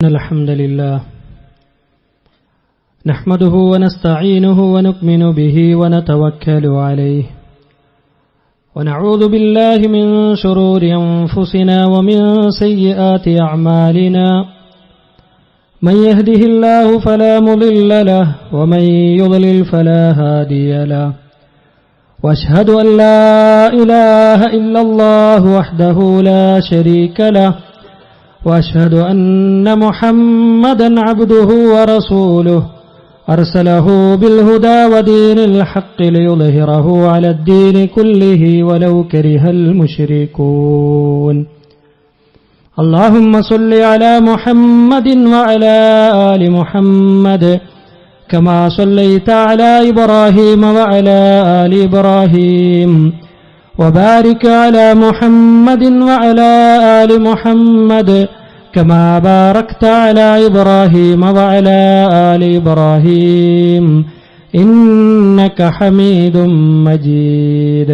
الحمد لله نحمده ونستعينه ونؤمن به ونتوكل عليه ونعوذ بالله من شرور أنفسنا ومن سيئات أعمالنا من يهده الله فلا مضل له ومن يضلل فلا هادي له وأشهد أن لا إله إلا الله وحده لا شريك له وأشهد أن محمدا عبده ورسوله أرسله بالهدى ودين الحق ليظهره على الدين كله ولو كره المشركون اللهم صل على محمد وعلى آل محمد كما صليت على إبراهيم وعلى آل إبراهيم وبارك على محمد وعلى آل محمد كما باركت على إبراهيم وعلى آل إبراهيم إنك حميد مجيد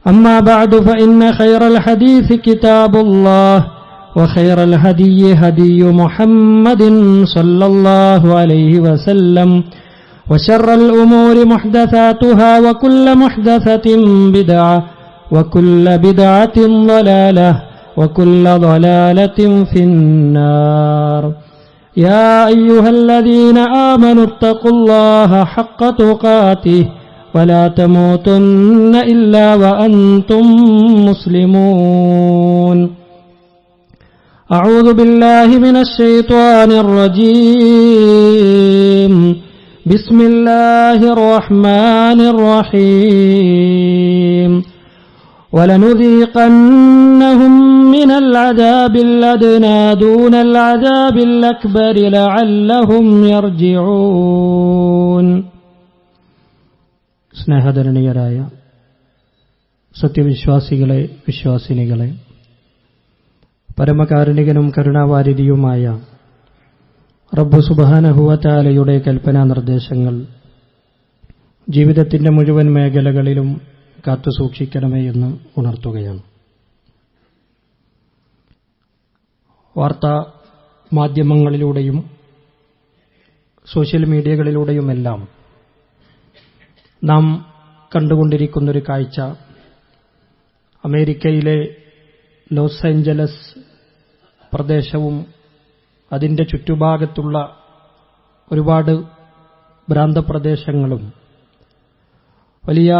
أما بعد فإن خير الحديث كتاب الله وخير الهدي هدي محمد صلى الله عليه وسلم وشر الأمور محدثاتها وكل محدثة بدعة وكل بدعة ضلالة وكل ضلالة في النار يا أيها الذين آمنوا اتقوا الله حق تقاته ولا تموتن إلا وأنتم مسلمون أعوذ بالله من الشيطان الرجيم بسم الله الرحمن الرحيم ولنذيقنهم من العذاب الأدنى دون العذاب الأكبر لعلهم يرجعون സ്നേഹധരണീയരായ സത്യവിശ്വാസികളെ വിശ്വാസിനികളെ പരമകാരുണികനും കരുണാവാരിധിയുമായ റബ്ബ് സുബ്ഹാനഹു വ തആലയുടെ കൽപ്പനാ നിർദ്ദേശങ്ങൾ ജീവിതത്തിന്റെ മുഴുവൻ മേഖലകളിലും കാത്തുസൂക്ഷിക്കണമേ എന്ന് ഉണർത്തുകയാണ്. വാർത്താ മാധ്യമങ്ങളിലൂടെയും സോഷ്യൽ മീഡിയകളിലൂടെയുമെല്ലാം നാം കണ്ടുകൊണ്ടിരിക്കുന്നൊരു കാഴ്ച അമേരിക്കയിലെ ലോസ് ഏഞ്ചലസ് പ്രദേശവും അതിന്റെ ചുറ്റുഭാഗത്തുള്ള ഒരുപാട് ഭ്രാന്തപ്രദേശങ്ങളും വലിയ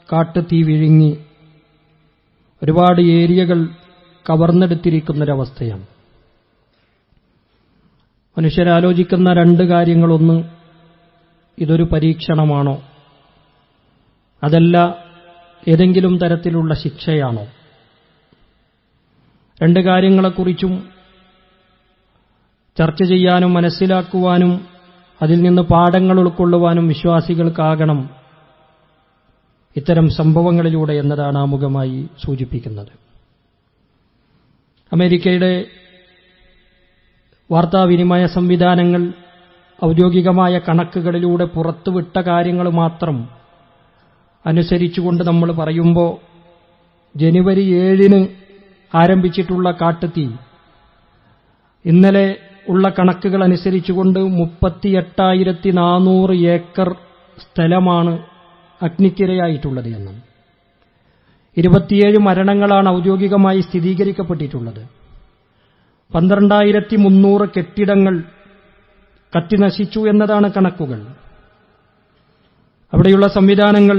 കാട്ടുതീ വിഴുങ്ങി ഒരുപാട് ഏരിയകൾ കവർന്നെടുത്തിരിക്കുന്നൊരവസ്ഥയാണ്. മനുഷ്യരാലോചിക്കുന്ന രണ്ട് കാര്യങ്ങളൊന്ന്, ഇതൊരു പരീക്ഷണമാണോ, അതല്ല ഏതെങ്കിലും തരത്തിലുള്ള ശിക്ഷയാണോ? രണ്ട് കാര്യങ്ങളെക്കുറിച്ചും ചർച്ച ചെയ്യാനും മനസ്സിലാക്കുവാനും അതിൽ നിന്ന് പാഠങ്ങൾ ഉൾക്കൊള്ളുവാനും വിശ്വാസികൾക്കാകണം ഇത്തരം സംഭവങ്ങളിലൂടെ എന്നതാണ് ആമുഖമായി സൂചിപ്പിക്കുന്നത്. അമേരിക്കയുടെ വാർത്താവിനിമയ സംവിധാനങ്ങൾ ഔദ്യോഗികമായ കണക്കുകളിലൂടെ പുറത്തുവിട്ട കാര്യങ്ങൾ മാത്രം അനുസരിച്ചുകൊണ്ട് നമ്മൾ പറയുമ്പോൾ ജനുവരി 7 ആരംഭിച്ചിട്ടുള്ള കാട്ടുതീ ഇന്നലെ ഉള്ള കണക്കുകൾ അനുസരിച്ചുകൊണ്ട് 38,400 ഏക്കർ സ്ഥലമാണ് അഗ്നിക്കിരയായിട്ടുള്ളത് എന്ന്. 27 മരണങ്ങളാണ് ഔദ്യോഗികമായി സ്ഥിരീകരിക്കപ്പെട്ടിട്ടുള്ളത്. 12,300 കെട്ടിടങ്ങൾ കത്തിനശിച്ചു എന്നതാണ് കണക്കുകൾ. അവിടെയുള്ള സംവിധാനങ്ങൾ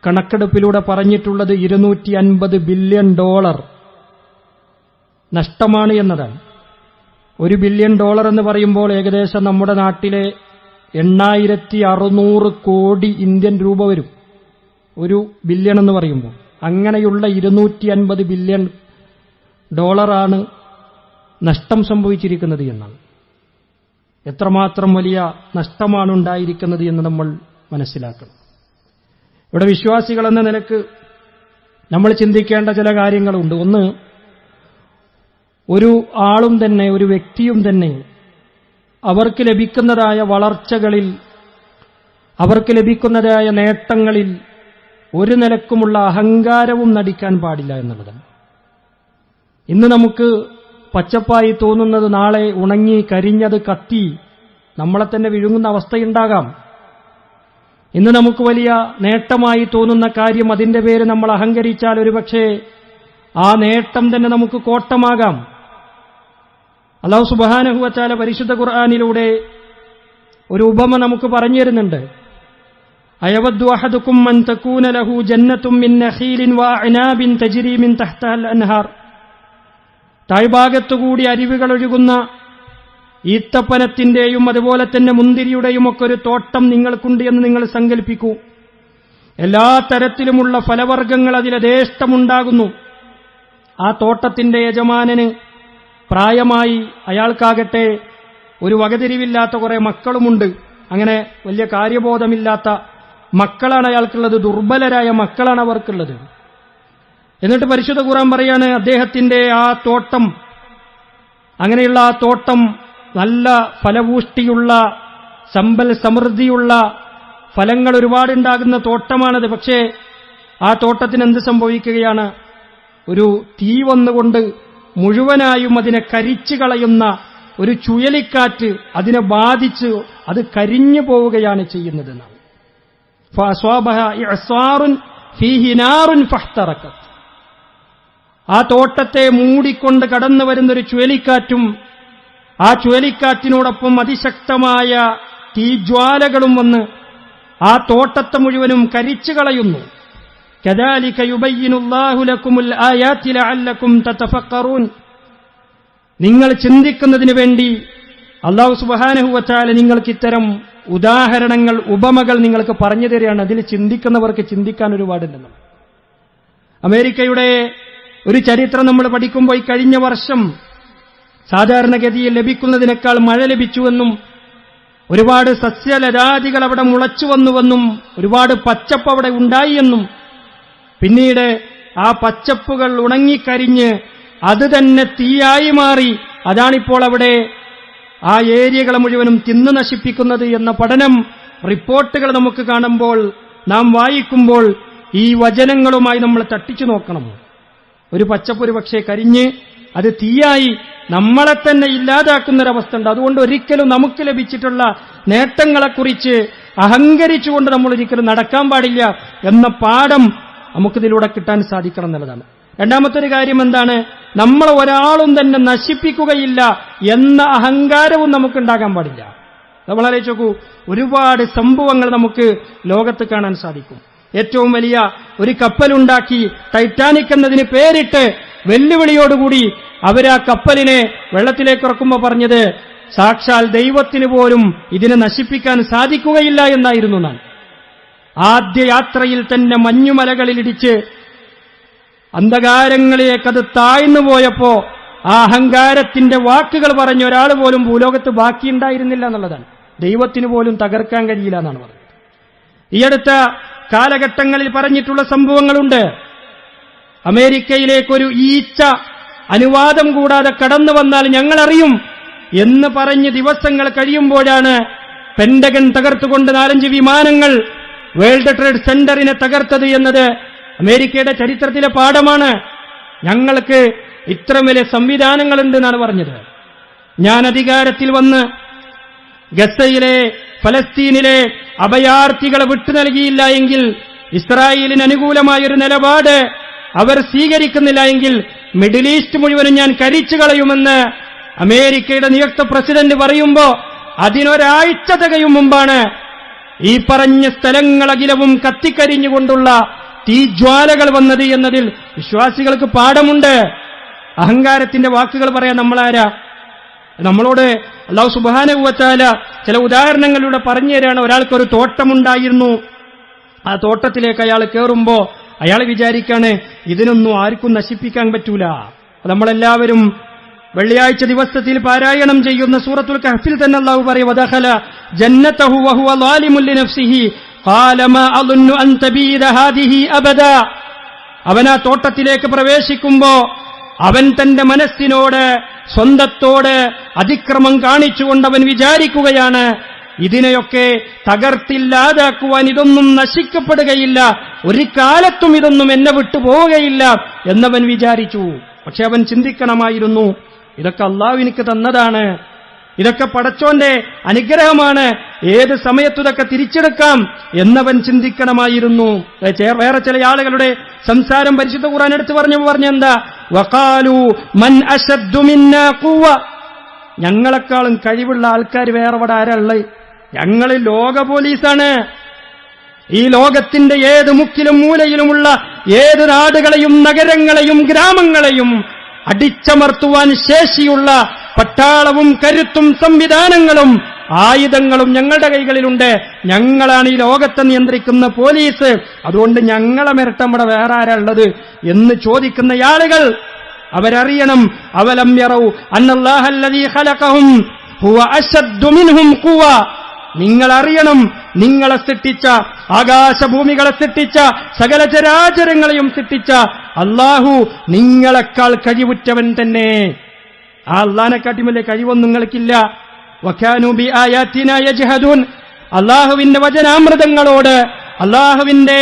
കണക്കെടുപ്പിലൂടെ പറഞ്ഞിട്ടുള്ളത് $250 ബില്യൺ നഷ്ടമാണ് എന്നതാണ്. $1 ബില്യൺ എന്ന് പറയുമ്പോൾ ഏകദേശം നമ്മുടെ നാട്ടിലെ 8,600 കോടി ഇന്ത്യൻ രൂപ വരും. $1 ബില്യൺ എന്ന് പറയുമ്പോൾ അങ്ങനെയുള്ള $250 ബില്യൺ ആണ് നഷ്ടം സംഭവിച്ചിരിക്കുന്നത് എന്നാണ്. എത്രമാത്രം വലിയ നഷ്ടമാണ് ഉണ്ടായിരിക്കുന്നത് എന്ന് നമ്മൾ മനസ്സിലാക്കണം. ഇവിടെ വിശ്വാസികൾ എന്ന നിലക്ക് നമ്മൾ ചിന്തിക്കേണ്ട ചില കാര്യങ്ങളുണ്ട്. ഒന്ന്, ഒരു ആളും തന്നെ, ഒരു വ്യക്തിയും തന്നെ അവർക്ക് ലഭിക്കുന്നതായ വളർച്ചകളിൽ, അവർക്ക് ലഭിക്കുന്നതായ നേട്ടങ്ങളിൽ ഒരു നിലക്കുമുള്ള അഹങ്കാരവും നടിക്കാൻ പാടില്ല എന്നുള്ളതാണ്. ഇന്ന് നമുക്ക് പച്ചപ്പായി തോന്നുന്നത് നാളെ ഉണങ്ങി കരിഞ്ഞത് കത്തി നമ്മളെ തന്നെ വിഴുങ്ങുന്ന അവസ്ഥയുണ്ടാകാം. ഇന്ന് നമുക്ക് വലിയ നേട്ടമായി തോന്നുന്ന കാര്യം അതിന്റെ പേര് നമ്മൾ അഹങ്കരിച്ചാൽ ഒരുപക്ഷെ ആ നേട്ടം തന്നെ നമുക്ക് കോട്ടമാകാം. അല്ലാഹു സുബ്ഹാനഹു വ തആല പരിശുദ്ധ ഖുർആനിലൂടെ ഒരു ഉപമ നമുക്ക് പറഞ്ഞു തരുന്നുണ്ട്. അയവദ്ദു അഹദുക്കും അൻ തകൂന ലഹു ജന്നത്തും മിൻ നഖീലിൻ വഅനാബിൻ തജ്രി മിൻ തഹ്തഹൽ അൻഹാർ. താഴ്ഭാഗത്തുകൂടി അരുവികൾ ഒഴുകുന്ന ഈത്തപ്പനത്തിന്റെയും അതുപോലെ തന്നെ മുന്തിരിയുടെയും ഒക്കെ ഒരു തോട്ടം നിങ്ങൾക്കുണ്ട് എന്ന് നിങ്ങൾ സങ്കല്പിക്കൂ. എല്ലാ തരത്തിലുമുള്ള ഫലവർഗ്ഗങ്ങൾ അതിൽ യഥേഷ്ടമുണ്ടാകുന്നു. ആ തോട്ടത്തിന്റെ യജമാനന് പ്രായമായി, അയാൾക്കാകട്ടെ ഒരു വകതിരിവില്ലാത്ത കുറെ മക്കളുമുണ്ട്. അങ്ങനെ വലിയ കാര്യബോധമില്ലാത്ത മക്കളാണ് അയാൾക്കുള്ളത്, ദുർബലരായ മക്കളാണ് അവർക്കുള്ളത്. എന്നിട്ട് പരിശുദ്ധ ഖുർആൻ പറയാണ്, അദ്ദേഹത്തിന്റെ ആ തോട്ടം, അങ്ങനെയുള്ള ആ തോട്ടം നല്ല ഫലപുഷ്ടിയുള്ള സമ്പൽ സമൃദ്ധിയുള്ള ഫലങ്ങൾ ഒരുപാടുണ്ടാകുന്ന തോട്ടമാണത്. പക്ഷേ ആ തോട്ടത്തിന് എന്ത് സംഭവിക്കുകയാണ്? ഒരു തീ വന്നുകൊണ്ട് മുഴുവനായും അതിനെ കരിച്ചു കളയുന്ന ഒരു ചുഴലിക്കാറ്റ് അതിനെ ബാധിച്ച് അത് കരിഞ്ഞു പോവുകയാണ് ചെയ്യുന്നതെന്നാണ്. ആ തോട്ടത്തെ മൂടിക്കൊണ്ട് കടന്നു വരുന്നൊരു ചുഴലിക്കാറ്റും ആ ചുഴലിക്കാറ്റിനോടൊപ്പം അതിശക്തമായ തീജ്വാലകളും വന്ന് ആ തോട്ടത്തെ മുഴുവനും കരിച്ചു കളയുന്നു. കദാലിക യുബയ്യിനുല്ലാഹു ലക്കുമുൽ ആയാതി ലഅല്ലക്കും തതഫക്കറൂൻ. നിങ്ങൾ ചിന്തിക്കുന്നതിന് വേണ്ടി അല്ലാഹു സുബ്ഹാനഹു വ തആല നിങ്ങൾക്ക് ഇത്തരം ഉദാഹരണങ്ങൾ, ഉപമകൾ നിങ്ങൾക്ക് പറഞ്ഞു തരികയാണ്. അതിൽ ചിന്തിക്കുന്നവർക്ക് ചിന്തിക്കാൻ ഒരുപാടുണ്ടെന്ന്. അമേരിക്കയുടെ ഒരു ചരിത്രം നമ്മൾ പഠിക്കുമ്പോൾ കഴിഞ്ഞ വർഷം സാധാരണഗതിയിൽ ലഭിക്കുന്നതിനേക്കാൾ മഴ ലഭിച്ചുവെന്നും ഒരുപാട് സസ്യലതാദികൾ അവിടെ മുളച്ചു വന്നുവെന്നും ഒരുപാട് പച്ചപ്പ് അവിടെ ഉണ്ടായി എന്നും പിന്നീട് ആ പച്ചപ്പുകൾ ഉണങ്ങിക്കരിഞ്ഞ് അത് തന്നെ തീയായി മാറി, അതാണിപ്പോൾ അവിടെ ആ ഏരിയകളെ മുഴുവനും തിന്നു നശിപ്പിക്കുന്നത് എന്ന പഠനം റിപ്പോർട്ടുകൾ നമുക്ക് കാണുമ്പോൾ, നാം വായിക്കുമ്പോൾ ഈ വചനങ്ങളുമായി നമ്മൾ തട്ടിച്ചു നോക്കണം. ഒരു പച്ചപ്പൊരു പക്ഷേ കരിഞ്ഞ് അത് തീയായി നമ്മളെ തന്നെ ഇല്ലാതാക്കുന്നൊരവസ്ഥ ഉണ്ട്. അതുകൊണ്ട് ഒരിക്കലും നമുക്ക് ലഭിച്ചിട്ടുള്ള നേട്ടങ്ങളെക്കുറിച്ച് അഹങ്കരിച്ചുകൊണ്ട് നമ്മൾ ഒരിക്കലും നടക്കാൻ പാടില്ല എന്ന പാഠം നമുക്കിതിലൂടെ കിട്ടാൻ സാധിക്കണം എന്നുള്ളതാണ്. രണ്ടാമത്തെ ഒരു കാര്യം എന്താണ്? നമ്മൾ ഒരാളും തന്നെ നശിപ്പിക്കുകയില്ല എന്ന അഹങ്കാരവും നമുക്കുണ്ടാകാൻ പാടില്ല. നമ്മൾ ആലോചിച്ച് നോക്കൂ, ഒരുപാട് സംഭവങ്ങൾ നമുക്ക് ലോകത്ത് കാണാൻ സാധിക്കും. ഏറ്റവും വലിയ ഒരു കപ്പലുണ്ടാക്കി ടൈറ്റാനിക് എന്നതിന് പേരിട്ട് വെല്ലുവിളിയോടുകൂടി അവരാ കപ്പലിനെ വെള്ളത്തിലേക്ക് ഇറക്കുമ്പോൾ പറഞ്ഞത് സാക്ഷാൽ ദൈവത്തിന് പോലും ഇതിനെ നശിപ്പിക്കാൻ സാധിക്കുകയില്ല എന്നായിരുന്നു. ഞാൻ ആദ്യ യാത്രയിൽ തന്നെ മഞ്ഞുമലകളിലിടിച്ച് അന്ധകാരങ്ങളിലേക്കത് താഴ്ന്നു പോയപ്പോ ആ അഹങ്കാരത്തിന്റെ വാക്കുകൾ പറഞ്ഞ ഒരാൾ പോലും ഭൂലോകത്ത് ബാക്കിയുണ്ടായിരുന്നില്ല എന്നുള്ളതാണ്. ദൈവത്തിന് പോലും തകർക്കാൻ കഴിയില്ല എന്നാണ് പറഞ്ഞത്. ഈ അടുത്ത കാലഘട്ടങ്ങളിൽ പറഞ്ഞിട്ടുള്ള സംഭവങ്ങളുണ്ട്. അമേരിക്കയിലേക്കൊരു ഈച്ച അനുവാദം കൂടാതെ കടന്നു വന്നാൽ ഞങ്ങളറിയും എന്ന് പറഞ്ഞ് ദിവസങ്ങൾ കഴിയുമ്പോഴാണ് പെന്റഗൺ തകർത്തുകൊണ്ട് 4-5 വിമാനങ്ങൾ വേൾഡ് ട്രേഡ് സെന്ററിനെ തകർത്തത് എന്നത് അമേരിക്കയുടെ ചരിത്രത്തിലെ പാഠമാണ്. ഞങ്ങൾക്ക് ഇത്ര വലിയ സംവിധാനങ്ങളുണ്ട് എന്നാണ് പറഞ്ഞത്. ഞാൻ അധികാരത്തിൽ വന്ന് ഗസയിലെ ഫലസ്തീനിലെ അഭയാർത്ഥികളെ വിട്ടു നൽകിയില്ല എങ്കിൽ, ഇസ്രായേലിന് അനുകൂലമായൊരു നിലപാട് അവർ സ്വീകരിക്കുന്നില്ല എങ്കിൽ മിഡിൽ ഈസ്റ്റ് മുഴുവനും ഞാൻ കരിച്ചു കളയുമെന്ന് അമേരിക്കയുടെ നിയുക്ത പ്രസിഡന്റ് പറയുമ്പോ അതിനൊരാഴ്ച തികയും മുമ്പാണ് ഈ പറഞ്ഞ സ്ഥലങ്ങളകിലവും കത്തിക്കരിഞ്ഞുകൊണ്ടുള്ള തീജ്വാലകൾ വന്നത് എന്നതിൽ വിശ്വാസികൾക്ക് പാഠമുണ്ട്. അഹങ്കാരത്തിന്റെ വാക്കുകൾ പറയാൻ നമ്മളാരാ? നമ്മളോട് അല്ലാഹു സുബ്ഹാനഹു വ തആല ചില ഉദാഹരണങ്ങളിലൂടെ പറഞ്ഞു തരാണ്. ഒരാൾക്കൊരു തോട്ടമുണ്ടായിരുന്നു. ആ തോട്ടത്തിലേക്ക് അയാൾ കയറുമ്പോ അയാൾ വിചാരിക്കാണ് ഇതിനൊന്നും ആർക്കും നശിപ്പിക്കാൻ പറ്റൂല. നമ്മളെല്ലാവരും വെള്ളിയാഴ്ച ദിവസത്തിൽ പാരായണം ചെയ്യുന്ന സൂറത്തുൽ കഹ്ഫിൽ തന്നെ അല്ലാഹു പറയും, വദഖല ജന്നതഹു വഹുവ ളാലിമുൻ ലിനഫ്സിഹി ഖാല മാ അളുന്നു അൻ തബീദ ഹാദിഹി അബദാ. അവൻ ആ തോട്ടത്തിലേക്ക് പ്രവേശിക്കുമ്പോ അവൻ തന്റെ മനസ്സിനോട്, സ്വന്തത്തോട് അതിക്രമം കാണിച്ചുകൊണ്ട് അവൻ വിചാരിക്കുകയാണ്, ഇതിനെയൊക്കെ തകർത്തില്ലാതാക്കുവാൻ ഇതൊന്നും നശിക്കപ്പെടുകയില്ല, ഒരു കാലത്തും ഇതൊന്നും എന്നെ വിട്ടുപോവുകയില്ല എന്നവൻ വിചാരിച്ചു. പക്ഷെ അവൻ ചിന്തിക്കണമായിരുന്നു, ഇതൊക്കെ അള്ളാഹു എനിക്ക് തന്നതാണ്, ഇതൊക്കെ പടച്ചോന്റെ അനുഗ്രഹമാണ്, ഏത് സമയത്തും ഇതൊക്കെ തിരിച്ചെടുക്കാം എന്നവൻ ചിന്തിക്കണമായിരുന്നു. വേറെ ചില ആളുകളുടെ സംസാരം പരിശുദ്ധ ഖുർആൻ എടുത്തു പറഞ്ഞെന്താ, വഖാലു മൻ അശദ്ദു മിന്നാ ഖുവ്വ, ഞങ്ങളെക്കാളും കഴിവുള്ള ആൾക്കാർ വേറെ ഇവിടെ ആരാള്? ഞങ്ങൾ ലോക പോലീസാണ്. ഈ ലോകത്തിന്റെ ഏത് മുക്കിലും മൂലയിലുമുള്ള ഏത് നാടുകളെയും നഗരങ്ങളെയും ഗ്രാമങ്ങളെയും അടിച്ചമർത്തുവാൻ ശേഷിയുള്ള പട്ടാളവും കരുത്തും സംവിധാനങ്ങളും ആയുധങ്ങളും ഞങ്ങളുടെ കൈകളിലുണ്ട്. ഞങ്ങളാണ് ഈ ലോകത്തെ നിയന്ത്രിക്കുന്ന പോലീസ്. അതുകൊണ്ട് ഞങ്ങളെ മിരട്ടം ഇവിടെ വേറെ ആരാ ഉള്ളത് എന്ന് ചോദിക്കുന്ന ആളുകൾ അവരറിയണം, അവലം യറൗ അന്നല്ലാഹല്ലദീ ഖലഖഹും ഹുവ അശദ്ദു മിൻഹും ഖുവ. നിങ്ങളറിയണം, നിങ്ങളെ സൃഷ്ടിച്ച, ആകാശഭൂമികളെ സൃഷ്ടിച്ച, സകല ചരാചരങ്ങളെയും സൃഷ്ടിച്ച അല്ലാഹു നിങ്ങളെക്കാൾ കഴിവുറ്റവൻ തന്നെ. ആ അല്ലാഹനെക്കാട്ടും വലിയ കഴിവൊന്നും നിങ്ങൾക്കില്ല. വകാനൂ ബിആയാതിനാ യജ്ഹദൂൻ. അല്ലാഹുവിന്റെ വചനാമൃതങ്ങളോട്, അല്ലാഹുവിന്റെ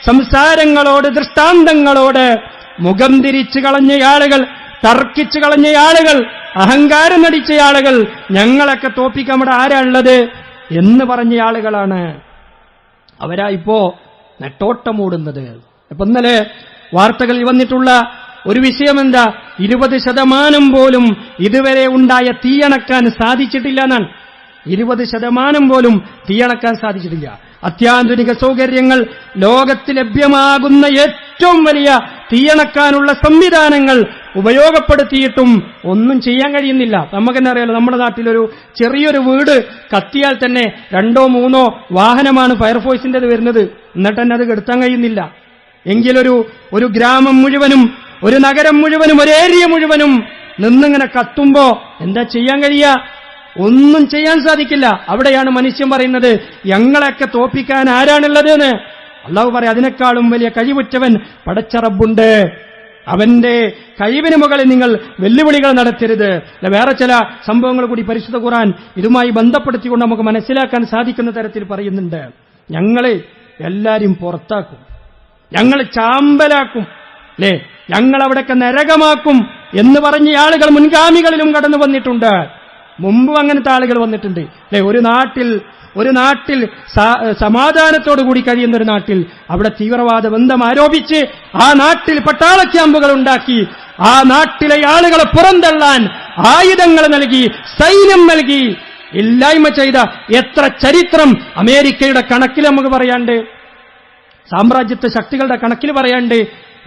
സംസാരങ്ങളോട്, ദൃഷ്ടാന്തങ്ങളോട് മുഖം തിരിച്ചു കളഞ്ഞ ആളുകൾ, തർക്കിച്ചു കളഞ്ഞ ആളുകൾ, അഹങ്കാരം നടിച്ച ആളുകൾ, ഞങ്ങളൊക്കെ തോപ്പിക്കാൻ ഇവിടെ ആരാ ഉള്ളത് എന്ന് പറഞ്ഞ ആളുകളാണ്. അവരാ ഇപ്പോ നെട്ടോട്ടമോടുന്നത്. ഇപ്പൊ ഇന്നലെ വാർത്തകളിൽ വന്നിട്ടുള്ള ഒരു വിഷയം എന്താ, 20% പോലും ഇതുവരെ ഉണ്ടായ തീയണക്കാൻ സാധിച്ചിട്ടില്ല എന്നാണ്. 20% പോലും തീയണക്കാൻ സാധിച്ചിട്ടില്ല. അത്യാധുനിക സൗകര്യങ്ങൾ, ലോകത്ത് ലഭ്യമാകുന്ന ഏറ്റവും വലിയ തീയണക്കാനുള്ള സംവിധാനങ്ങൾ ഉപയോഗപ്പെടുത്തിയിട്ടും ഒന്നും ചെയ്യാൻ കഴിയുന്നില്ല. നമുക്ക് തന്നെ അറിയാലോ, നമ്മുടെ നാട്ടിലൊരു ചെറിയൊരു വീട് കത്തിയാൽ തന്നെ 2-3 വാഹനമാണ് ഫയർഫോഴ്സിന്റേത് വരുന്നത്. എന്നിട്ട് തന്നെ അത് കെടുത്താൻ കഴിയുന്നില്ല. എങ്കിലൊരു ഗ്രാമം മുഴുവനും, ഒരു നഗരം മുഴുവനും, ഒരു ഏരിയ മുഴുവനും നിന്നിങ്ങനെ കത്തുമ്പോ എന്താ ചെയ്യാൻ കഴിയുക? ഒന്നും ചെയ്യാൻ സാധിക്കില്ല. അവിടെയാണ് മനുഷ്യൻ പറയുന്നത്, ഞങ്ങളെയൊക്കെ തോപ്പിക്കാൻ ആരാണുള്ളത് എന്ന്. അള്ളാഹു പറയാം, അതിനേക്കാളും വലിയ കഴിവുറ്റവൻ പടച്ച റബ്ബുണ്ട്. അവന്റെ കഴിവിന് മുകളിൽ നിങ്ങൾ വെല്ലുവിളികൾ നടത്തരുത്. വേറെ ചില സംഭവങ്ങൾ കൂടി പരിശുദ്ധ ഖുർആൻ ഇതുമായി ബന്ധപ്പെടുത്തിക്കൊണ്ട് നമുക്ക് മനസ്സിലാക്കാൻ സാധിക്കുന്ന തരത്തിൽ പറയുന്നുണ്ട്. ഞങ്ങളെ എല്ലാരും പുറത്താക്കും, ഞങ്ങൾ ചാമ്പലാക്കും, അല്ലേ, ഞങ്ങളവിടെയൊക്കെ നരകമാക്കും എന്ന് പറഞ്ഞ ആളുകൾ മുൻഗാമികളിലും കടന്നു വന്നിട്ടുണ്ട്. മുമ്പും അങ്ങനത്തെ ആളുകൾ വന്നിട്ടുണ്ട്, അല്ലെ. ഒരു നാട്ടിൽ സമാധാനത്തോടുകൂടി കഴിയുന്ന ഒരു നാട്ടിൽ അവിടെ തീവ്രവാദ ബന്ധം ആരോപിച്ച് ആ നാട്ടിൽ പട്ടാള ക്യാമ്പുകൾ ഉണ്ടാക്കി, ആ നാട്ടിലെ ആളുകളെ പുറന്തള്ളാൻ ആയുധങ്ങൾ നൽകി, സൈന്യം നൽകി, ഇല്ലായ്മ ചെയ്ത എത്ര ചരിത്രം അമേരിക്കയുടെ കണക്കിൽ നമുക്ക് പറയാണ്ട്, സാമ്രാജ്യത്വ ശക്തികളുടെ കണക്കിൽ പറയാണ്ട്.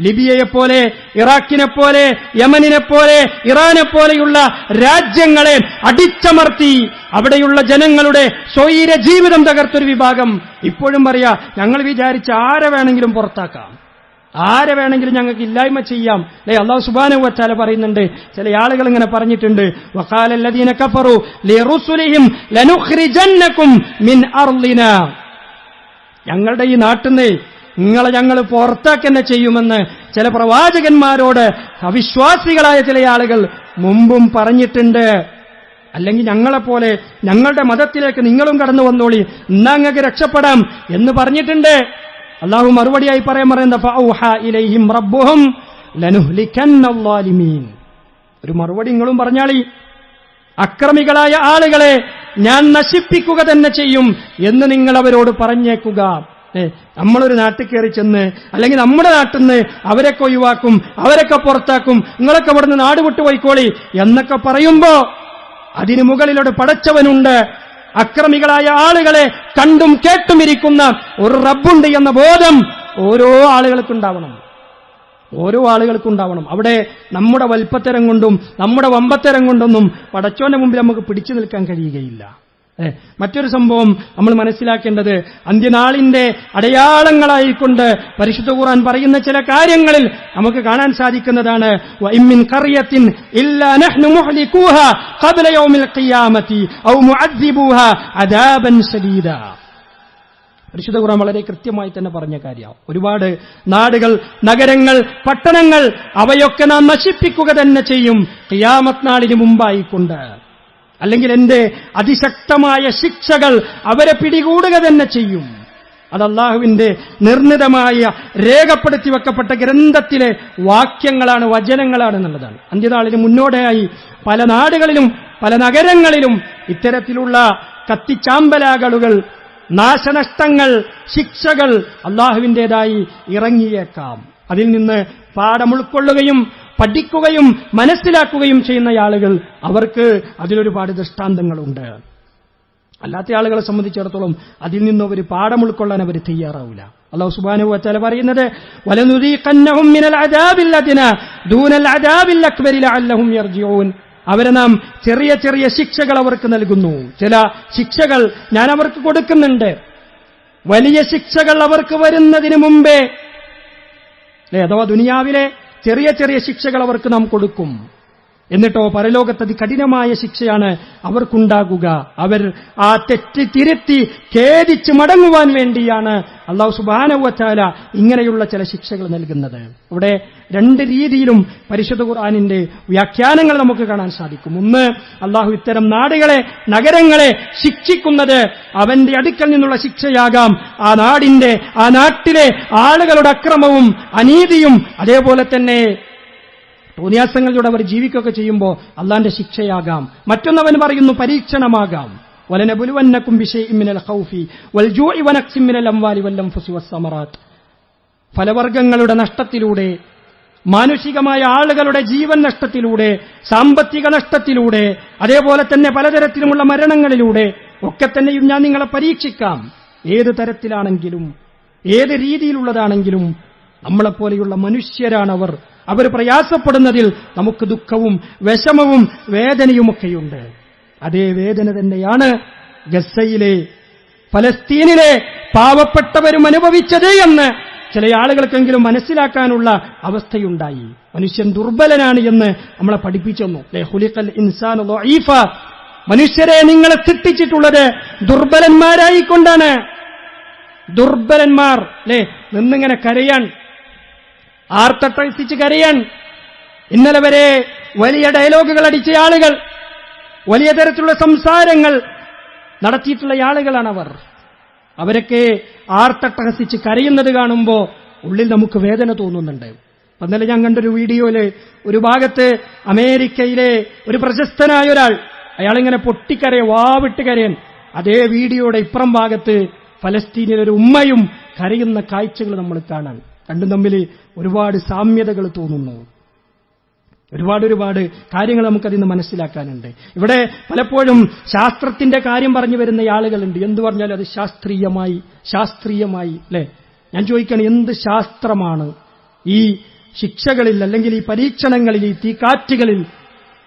ലിബിയയെപ്പോലെ, ഇറാഖിനെപ്പോലെ, യമനിനെപ്പോലെ, ഇറാനെപ്പോലെയുള്ള രാജ്യങ്ങളെ അടിച്ചമർത്തി അവിടെയുള്ള ജനങ്ങളുടെ സ്വൈര ജീവിതം തകർത്തൊരു വിഭാഗം ഇപ്പോഴും പറയാ, ഞങ്ങൾ വിചാരിച്ച ആരെ വേണമെങ്കിലും പുറത്താക്കാം, ആരെ വേണമെങ്കിലും ഞങ്ങൾക്ക് ഇല്ലായ്മ ചെയ്യാം. അല്ലാഹു സുബ്ഹാനഹു വ തആല പറയുന്നുണ്ട്. ചില ആളുകൾ ഇങ്ങനെ പറഞ്ഞിട്ടുണ്ട്, വഖാലല്ലദീന കഫറു ലിറുസുലിഹിം ലനുഖ്രിജന്നകും മിൻ അർളിനാ, ഞങ്ങളുടെ ഈ നാട്ടിൽ നിന്ന് നിങ്ങളെ ഞങ്ങൾ പുറത്താക്കെന്നെ ചെയ്യുമെന്ന് ചില പ്രവാചകന്മാരോട് അവിശ്വാസികളായ ചില ആളുകൾ മുമ്പും പറഞ്ഞിട്ടുണ്ട്. അല്ലെങ്കിൽ ഞങ്ങളെപ്പോലെ ഞങ്ങളുടെ മതത്തിലേക്ക് നിങ്ങളും കടന്നു വന്നോളി, എന്നാ അങ്ങക്ക് രക്ഷപ്പെടാം എന്ന് പറഞ്ഞിട്ടുണ്ട്. അള്ളാഹു മറുപടിയായി പറയുന്ന ഫഔഹാ ഇലൈഹിം റബ്ബുഹും ലനുഹ്ലികന്നൽ-ളാലിമീൻ, ഒരു മറുപടി നിങ്ങളും പറഞ്ഞാളി, അക്രമികളായ ആളുകളെ ഞാൻ നശിപ്പിക്കുക തന്നെ ചെയ്യും എന്ന് നിങ്ങൾ അവരോട് പറഞ്ഞേക്കുക. നമ്മളൊരു നാട്ടിൽ കയറി ചെന്ന്, അല്ലെങ്കിൽ നമ്മുടെ നാട്ടിൽ നിന്ന് അവരൊക്കെ ഒഴിവാക്കും, അവരൊക്കെ പുറത്താക്കും, നിങ്ങളൊക്കെ ഇവിടുന്ന് നാട് വിട്ടു പോയിക്കോളി എന്നൊക്കെ പറയുമ്പോ അതിനു മുകളിലൊരു പടച്ചവനുണ്ട്, അക്രമികളായ ആളുകളെ കണ്ടും കേട്ടുമിരിക്കുന്ന ഒരു റബ്ബുണ്ട് എന്ന ബോധം ഓരോ ആളുകൾക്കുണ്ടാവണം. അവിടെ നമ്മുടെ വൽപ്പത്തരം കൊണ്ടും നമ്മുടെ വമ്പത്തരം കൊണ്ടൊന്നും പടച്ചോന്റെ മുമ്പിൽ നമുക്ക് പിടിച്ചു നിൽക്കാൻ കഴിയുകയില്ല. മറ്റൊരു സംഭവം നമ്മൾ മനസ്സിലാക്കേണ്ടത്, അന്ത്യനാളിന്റെ അടയാളങ്ങളായിക്കൊണ്ട് പരിശുദ്ധ ഖുർആൻ പറയുന്ന ചില കാര്യങ്ങളിൽ നമുക്ക് കാണാൻ സാധിക്കുന്നതാണ്. വഇമ്മിൻ ഖറിയത്തിൻ ഇല്ലാ നഹ്നു മുഹ്ലികൂഹാ ഖബ്ല യൗമിൽ ഖിയാമത്തി ഔ മുഅദ്ദിബൂഹാ അദാബൻ ശദീദാ. പരിശുദ്ധ ഖുർആൻ വളരെ കൃത്യമായി തന്നെ പറഞ്ഞ കാര്യം. ഒരുപാട് നാടുകൾ, നഗരങ്ങൾ, പട്ടണങ്ങൾ അവയൊക്കെ നാം നശിപ്പിക്കുക തന്നെ ചെയ്യും ഖിയാമത്ത് നാളിന് മുമ്പായിക്കൊണ്ട്. അല്ലെങ്കിൽ എന്റെ അതിശക്തമായ ശിക്ഷകൾ അവരെ പിടികൂടുക തന്നെ ചെയ്യും. അത് അല്ലാഹുവിന്റെ നിർണിതമായ രേഖപ്പെടുത്തി വെക്കപ്പെട്ട ഗ്രന്ഥത്തിലെ വാക്യങ്ങളാണ്, വചനങ്ങളാണ് എന്നുള്ളതാണ്. അന്ത്യനാളിന് മുന്നോടിയായി പല നാടുകളിലും പല നഗരങ്ങളിലും ഇത്തരത്തിലുള്ള കത്തിച്ചാമ്പലാകളുകൾ, നാശനഷ്ടങ്ങൾ, ശിക്ഷകൾ അല്ലാഹുവിന്റേതായി ഇറങ്ങിയേക്കാം. അതിൽ നിന്ന് പാഠം ഉൾക്കൊള്ളുകയും പഠിക്കുകയും മനസ്സിലാക്കുകയും ചെയ്യുന്ന ആളുകൾ, അവർക്ക് അതിലൊരുപാട് ദൃഷ്ടാന്തങ്ങളുണ്ട്. അല്ലാത്ത ആളുകളെ സംബന്ധിച്ചിടത്തോളം അതിൽ നിന്നും അവർ പാഠം ഉൾക്കൊള്ളാൻ അവർ തയ്യാറാവില്ല. അല്ലാഹു സുബ്ഹാനഹു വ തആല പറയുന്നത് വലനുദീഖന്നഹും മിനൽ അദാബിൽ അദ്നാ ദൂനൽ അദാബിൽ അക്ബരി ലഅല്ലഹും യർജിഊൻ. അവരെ നാം ചെറിയ ചെറിയ ശിക്ഷകൾ അവർക്ക് നൽകുന്നു. ചില ശിക്ഷകൾ ഞാൻ അവർക്ക് കൊടുക്കുന്നുണ്ട്. വലിയ ശിക്ഷകൾ അവർക്ക് വരുന്നതിന് മുമ്പേ, അഥവാ ദുനിയാവിലെ ചെറിയ ചെറിയ ശിക്ഷകൾ അവർക്ക് നാം കൊടുക്കും. എന്നിട്ടോ പരലോകത്ത് അതികഠിനമായ ശിക്ഷയാണ് അവർക്കുണ്ടാകുക. അവർ ആ തെറ്റ് തിരുത്തി ഖേദിച്ച് മടങ്ങുവാൻ വേണ്ടിയാണ് അല്ലാഹു സുബ്ഹാനഹു വ തആല ഇങ്ങനെയുള്ള ചില ശിക്ഷകൾ നൽകുന്നത്. ഇവിടെ രണ്ട് രീതിയിലും പരിശുദ്ധ ഖുർആനിന്റെ വ്യാഖ്യാനങ്ങൾ നമുക്ക് കാണാൻ സാധിക്കും. ഒന്ന്, അല്ലാഹു ഇത്തരം നാടുകളെ, നഗരങ്ങളെ ശിക്ഷിക്കുന്നത് അവന്റെ അടുക്കൽ നിന്നുള്ള ശിക്ഷയാകാം. ആ നാടിന്റെ, ആ നാട്ടിലെ ആളുകളുടെ അക്രമവും അനീതിയും അതേപോലെ തന്നെ തോന്നിയാസങ്ങളിലൂടെ അവർ ജീവിക്കുകയൊക്കെ ചെയ്യുമ്പോൾ അള്ളാന്റെ ശിക്ഷയാകാം. മറ്റൊന്നവൻ പറയുന്നു പരീക്ഷണമാകാം. വലനബുലുവന്നകും ബിശൈഇൻ മിനൽ ഖൗഫി വൽജൂഇ വനഖ്സിൻ മിനൽ അംവാലി വൽഅൻഫുസി വസ്സമറാത്ത്. ഫലവർഗ്ഗങ്ങളുടെ നഷ്ടത്തിലൂടെ, മാനുഷികമായ ആളുകളുടെ ജീവൻ നഷ്ടത്തിലൂടെ, സാമ്പത്തിക നഷ്ടത്തിലൂടെ, അതേപോലെ തന്നെ പലതരത്തിലുമുള്ള മരണങ്ങളിലൂടെ ഒക്കെ തന്നെയും ഞാൻ നിങ്ങളെ പരീക്ഷിക്കാം. ഏത് തരത്തിലാണെങ്കിലും, ഏത് രീതിയിലുള്ളതാണെങ്കിലും നമ്മളെപ്പോലെയുള്ള മനുഷ്യരാണവർ. അവർ പ്രയാസപ്പെടുന്നതിൽ നമുക്ക് ദുഃഖവും വിഷമവും വേദനയുമൊക്കെയുണ്ട്. അതേ വേദന തന്നെയാണ് ഗസയിലെ, ഫലസ്തീനിലെ പാവപ്പെട്ടവരും അനുഭവിച്ചത് എന്ന് ചില ആളുകൾക്കെങ്കിലും മനസ്സിലാക്കാനുള്ള അവസ്ഥയുണ്ടായി. മനുഷ്യൻ ദുർബലനാണ് എന്ന് നമ്മളെ പഠിപ്പിച്ചെന്നു. ഖുലിഖൽ ഇൻസാനു ദഈഫ. മനുഷ്യരെ നിങ്ങളെ സൃഷ്ടിച്ചിട്ടുള്ളത് ദുർബലന്മാരായിക്കൊണ്ടാണ്. ദുർബലന്മാർ നിന്നിങ്ങനെ കരയാൻ, ആർത്തട്ടത്തിച്ച് കരയാൻ. ഇന്നലെ വരെ വലിയ ഡയലോഗുകൾ അടിച്ച ആളുകൾ, വലിയ തരത്തിലുള്ള സംസാരങ്ങൾ നടത്തിയിട്ടുള്ള ആളുകളാണവർ. അവരൊക്കെ ആർത്തട്ടഹസിച്ച് കരയുന്നത് കാണുമ്പോൾ ഉള്ളിൽ നമുക്ക് വേദന തോന്നുന്നുണ്ട്. ഇന്നലെ ഞാൻ കണ്ടൊരു വീഡിയോയില് ഒരു ഭാഗത്ത് അമേരിക്കയിലെ ഒരു പ്രശസ്തനായ ഒരാൾ, അയാളിങ്ങനെ പൊട്ടിക്കരയെ, വാവിട്ട് കരയാൻ. അതേ വീഡിയോയുടെ ഇപ്പുറം ഭാഗത്ത് ഫലസ്തീനിലെ ഒരു ഉമ്മയും കരയുന്ന കാഴ്ചകൾ നമ്മൾ കാണാൻ. രണ്ടും തമ്മിൽ ഒരുപാട് സാമ്യതകൾ തോന്നുന്നു. ഒരുപാട് കാര്യങ്ങൾ നമുക്കതിൽ നിന്ന് മനസ്സിലാക്കാനുണ്ട്. ഇവിടെ പലപ്പോഴും ശാസ്ത്രത്തിന്റെ കാര്യം പറഞ്ഞു വരുന്ന ആളുകളുണ്ട്. എന്തു പറഞ്ഞാലും അത് ശാസ്ത്രീയമായി അല്ലെ? ഞാൻ ചോദിക്കുകയാണ്, എന്ത് ശാസ്ത്രമാണ് ഈ ശിക്ഷകളിൽ, അല്ലെങ്കിൽ ഈ പരീക്ഷണങ്ങളിൽ, ഈ തീക്കാറ്റുകളിൽ